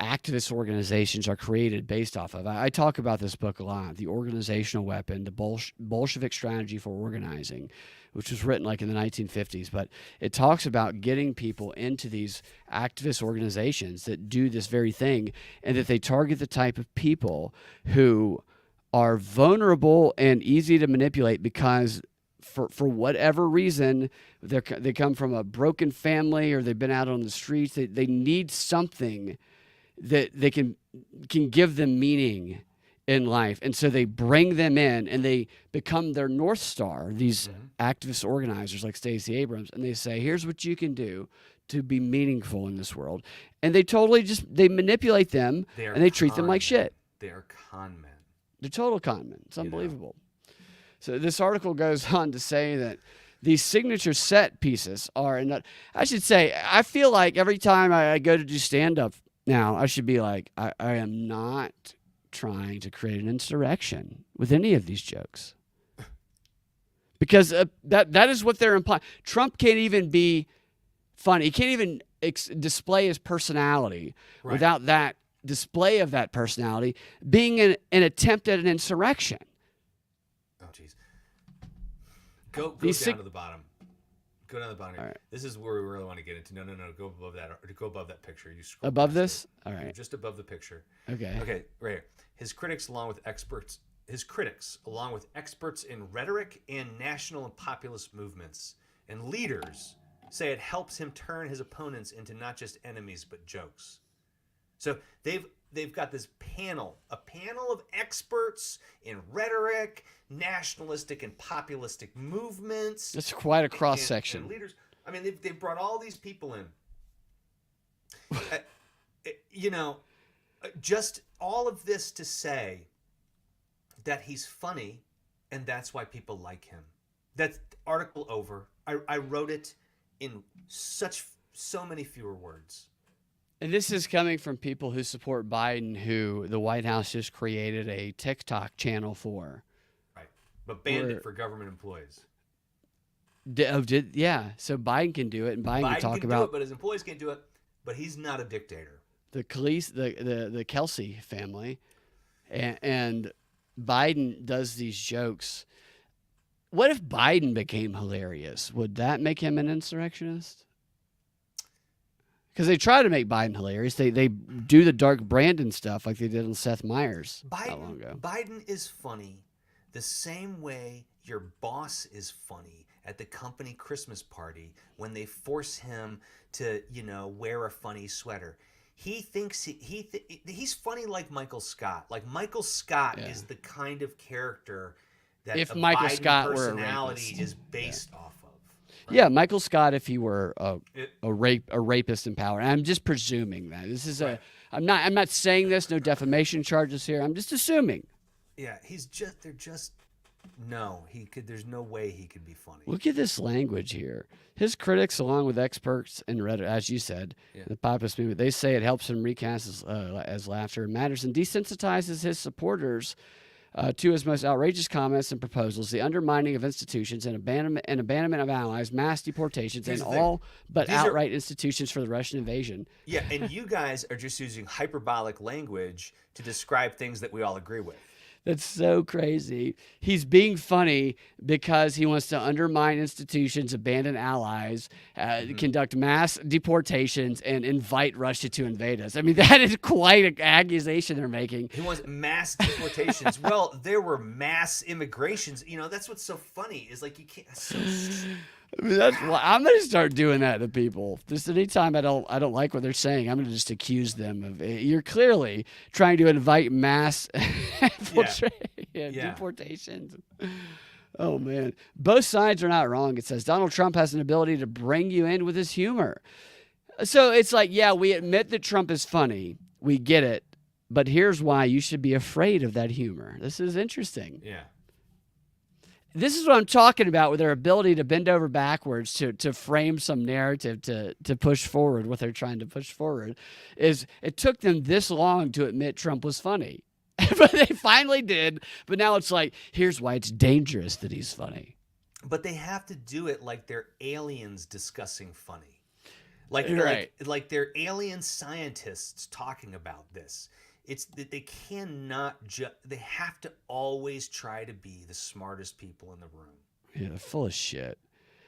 activist organizations are created based off of. I talk about this book a lot, The Organizational Weapon, the Bolshevik Strategy for Organizing, which was written like in the 1950s, but it talks about getting people into these activist organizations that do this very thing, and that they target the type of people who are vulnerable and easy to manipulate because for whatever reason, they come from a broken family or they've been out on the streets. They need something that they can give them meaning in life. And so they bring them in and they become their North Star, these activist organizers like Stacey Abrams, and they say, here's what you can do to be meaningful in this world. And they totally they manipulate them and they treat them like shit. They are con men. They're total con men. It's unbelievable. So this article goes on to say that these signature set pieces are, and I should say, I feel like every time I go to do stand-up now, I should be like, I am not trying to create an insurrection with any of these jokes. Because that is what they're implying. Trump can't even be funny. He can't even display his personality without that display of that personality being an attempt at an insurrection. Oh, jeez. Go down to the bottom. Go down to the bottom. All right. This is where we really want to get into. No. Go above that. Go above that picture. You scroll Above past this? it. All right. Just above the picture. Okay. Okay, right here. His critics, along with experts in rhetoric and national and populist movements and leaders, say it helps him turn his opponents into not just enemies but jokes. So they've got this a panel of experts in rhetoric, nationalistic and populistic movements. That's quite a cross section. And leaders. I mean, they've brought all these people in. Just all of this to say that he's funny, and that's why people like him. That's article over. I wrote it in so many fewer words. And this is coming from people who support Biden, who the White House just created a TikTok channel for. Right. But banned it for government employees. Yeah. So Biden can do it, and Biden can talk about it, but his employees can't do it. But he's not a dictator. the Kelsey family, and Biden does these jokes. What if Biden became hilarious? Would that make him an insurrectionist? Because they try to make Biden hilarious. They do the dark Brandon stuff like they did on Seth Meyers not long ago. Biden is funny the same way your boss is funny at the company Christmas party when they force him to, wear a funny sweater. He thinks he's funny like Michael Scott. Like Michael Scott is the kind of character that If a Michael Biden Scott were a personality rapist. is based off of. Right? Yeah, Michael Scott, if he were a rapist in power. And I'm just presuming that this is Right. I'm not saying this. No defamation charges here. I'm just assuming. Yeah, no, he could. There's no way he could be funny. Look at this language here. His critics, along with experts and Reddit, as you said, the populist movement, they say it helps him recast as laughter matters and desensitizes his supporters to his most outrageous comments and proposals, the undermining of institutions and abandonment of allies, mass deportations, and all but outright institutions for the Russian invasion. Yeah, and you guys are just using hyperbolic language to describe things that we all agree with. That's so crazy. He's being funny because he wants to undermine institutions, abandon allies, conduct mass deportations, and invite Russia to invade us. I mean, that is quite an accusation they're making. He wants mass deportations. Well, there were mass immigrations. You know, that's what's so funny is like you can't. I mean, that's why I'm gonna start doing that to people. Just anytime I don't like what they're saying, I'm gonna just accuse them of. You're clearly trying to invite mass deportations. Oh man, both sides are not wrong. It says Donald Trump has an ability to bring you in with his humor. So it's like, yeah, we admit that Trump is funny. We get it, but here's why you should be afraid of that humor. This is interesting. Yeah. This is what I'm talking about with their ability to bend over backwards to frame some narrative to push forward what they're trying to push forward. Is it took them this long to admit Trump was funny. But they finally did. But now it's like, here's why it's dangerous that he's funny. But they have to do it like they're aliens discussing funny. Like they're alien scientists talking about this. It's that they cannot they have to always try to be the smartest people in the room. Yeah, they're full of shit.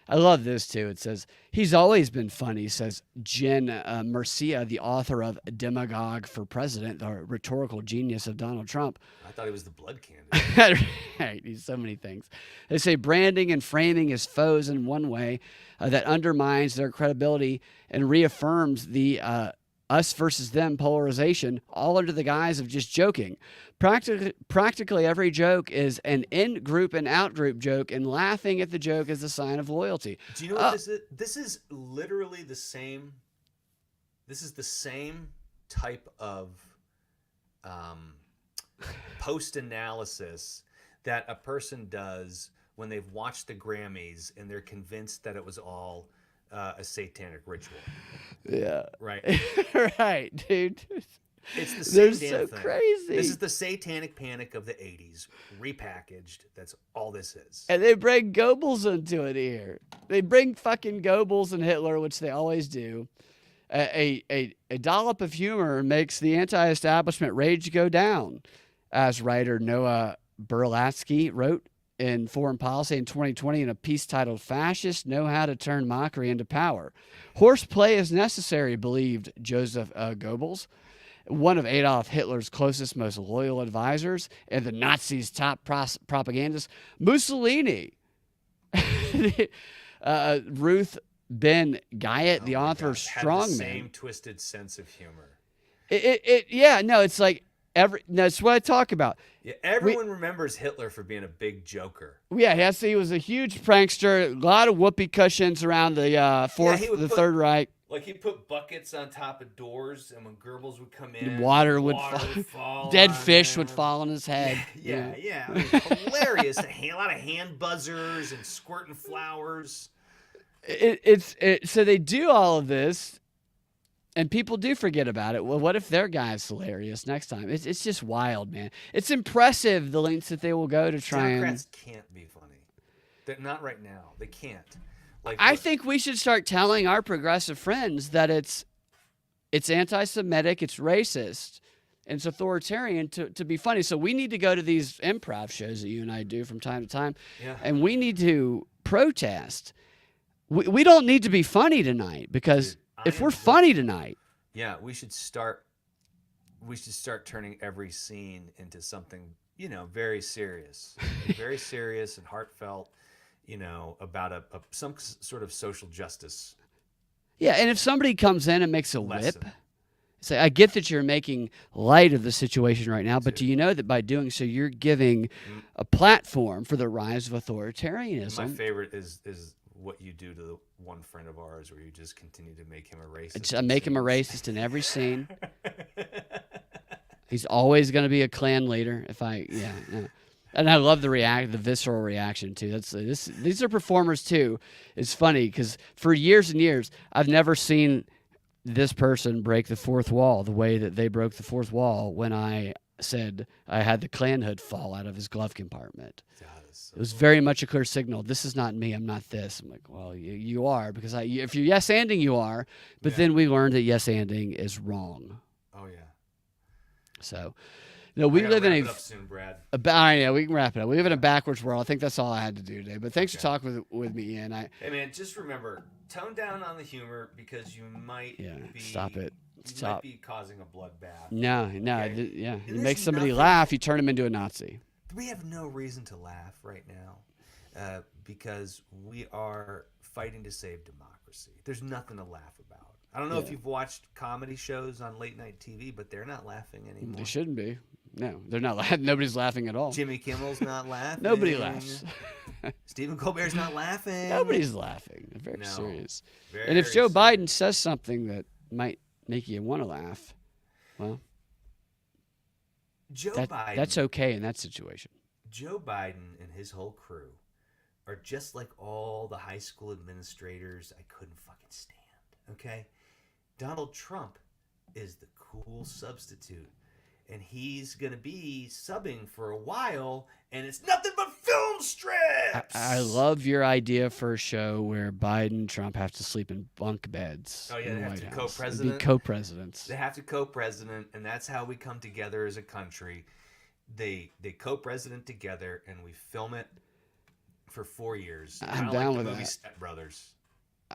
I love this too. It says, he's always been funny, says Jen Murcia, the author of Demagogue for President, the rhetorical genius of Donald Trump. I thought he was the blood candidate. Right, he's so many things. They say branding and framing his foes in one way that undermines their credibility and reaffirms the us versus them polarization, all under the guise of just joking. Practically every joke is an in-group and out-group joke, and laughing at the joke is a sign of loyalty. Do you know what this is? This is literally the same. This is the same type of post-analysis that a person does when they've watched the Grammys and they're convinced that it was all a satanic ritual. Yeah. Right. Right, dude. It's the same They're damn so thing. crazy. This is the satanic panic of the 80s, repackaged. That's all this is. And they bring Goebbels into it here. They bring fucking Goebbels and Hitler, which they always do. A dollop of humor makes the anti-establishment rage go down, as writer Noah Berlatsky wrote in Foreign Policy in 2020 in a piece titled Fascists Know How to Turn Mockery into Power. Horseplay is necessary, believed Joseph Goebbels, one of Adolf Hitler's closest, most loyal advisors, and the Nazis' top propagandist. Mussolini. Ruth Ben Guyett, the author of Strongman. The same twisted sense of humor. It's like that's what I talk about. Yeah, everyone remembers Hitler for being a big joker. Yeah, yes, he was a huge prankster. A lot of whoopee cushions around the Third Reich. Like he put buckets on top of doors, and when Goebbels would come in, water would fall. Dead fish would fall on his head. Yeah. I mean, hilarious. A lot of hand buzzers and squirting flowers. So they do all of this, and people do forget about it. Well, what if their guy's hilarious next time? It's just wild, man. It's impressive the lengths that they will go to try Democrats can't be funny. They're not right now. They can't. I think we should start telling our progressive friends that it's anti-Semitic, it's racist, and it's authoritarian to be funny. So we need to go to these improv shows that you and I do from time to time, and we need to protest. We don't need to be funny tonight, because if we're funny tonight, we should start turning every scene into something, very serious, very serious and heartfelt, about some sort of social justice. Yeah, and if somebody comes in and makes a lesson. whip, say, I get that you're making light of the situation right now, but do you know that by doing so, you're giving a platform for the rise of authoritarianism? My favorite is what you do to the one friend of ours, where you just continue to make him a racist. I make him a racist in every scene. He's always going to be a Klan leader. Yeah. And I love the visceral reaction too. These are performers too. It's funny because for years and years, I've never seen this person break the fourth wall the way that they broke the fourth wall when I said I had the Klan hood fall out of his glove compartment. It was very much a clear signal. This is not me. I'm not this. I'm like, well, you are, because if you're yes-anding, you are. But then we learned that yes-anding is wrong. Oh yeah. So, we live in wrap it up soon, Brad. Yeah, we can wrap it up. We live in a backwards world. I think that's all I had to do today. But thanks for talking with me, Ian. Hey man, just remember, tone down on the humor, because you might stop it. Might be causing a bloodbath. No, okay? You make somebody laugh, you turn them into a Nazi. We have no reason to laugh right now, because we are fighting to save democracy. There's nothing to laugh about. I don't know if you've watched comedy shows on late night TV, but they're not laughing anymore. They shouldn't be. No, they're not laughing. Nobody's laughing at all. Jimmy Kimmel's not laughing. Nobody laughs. Stephen Colbert's not laughing. Nobody's laughing. They're very serious. Very and if Joe serious. Biden says something that might make you want to laugh, well, Biden, that's okay in that situation. Joe Biden and his whole crew are just like all the high school administrators I couldn't fucking stand, okay? Donald Trump is the cool substitute, and he's going to be subbing for a while, and it's nothing but film strips! I love your idea for a show where Biden and Trump have to sleep in bunk beds. Oh, yeah, in they the have White to House. co-president. Be co-presidents. They have to co-president, and that's how we come together as a country. They co-president together, and we film it for 4 years. I'm Kinda down like with the movie that. Step Brothers.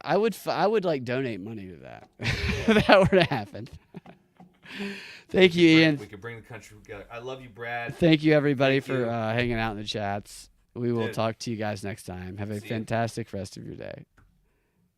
I would like donate money to that. If that were to happen. Thank you, Ian. We could bring the country together. I love you, Brad. Thank you, everybody, Thank for you. hanging out in the chats. We will Dude. talk to you guys next time. Have a See ya. fantastic rest of your day.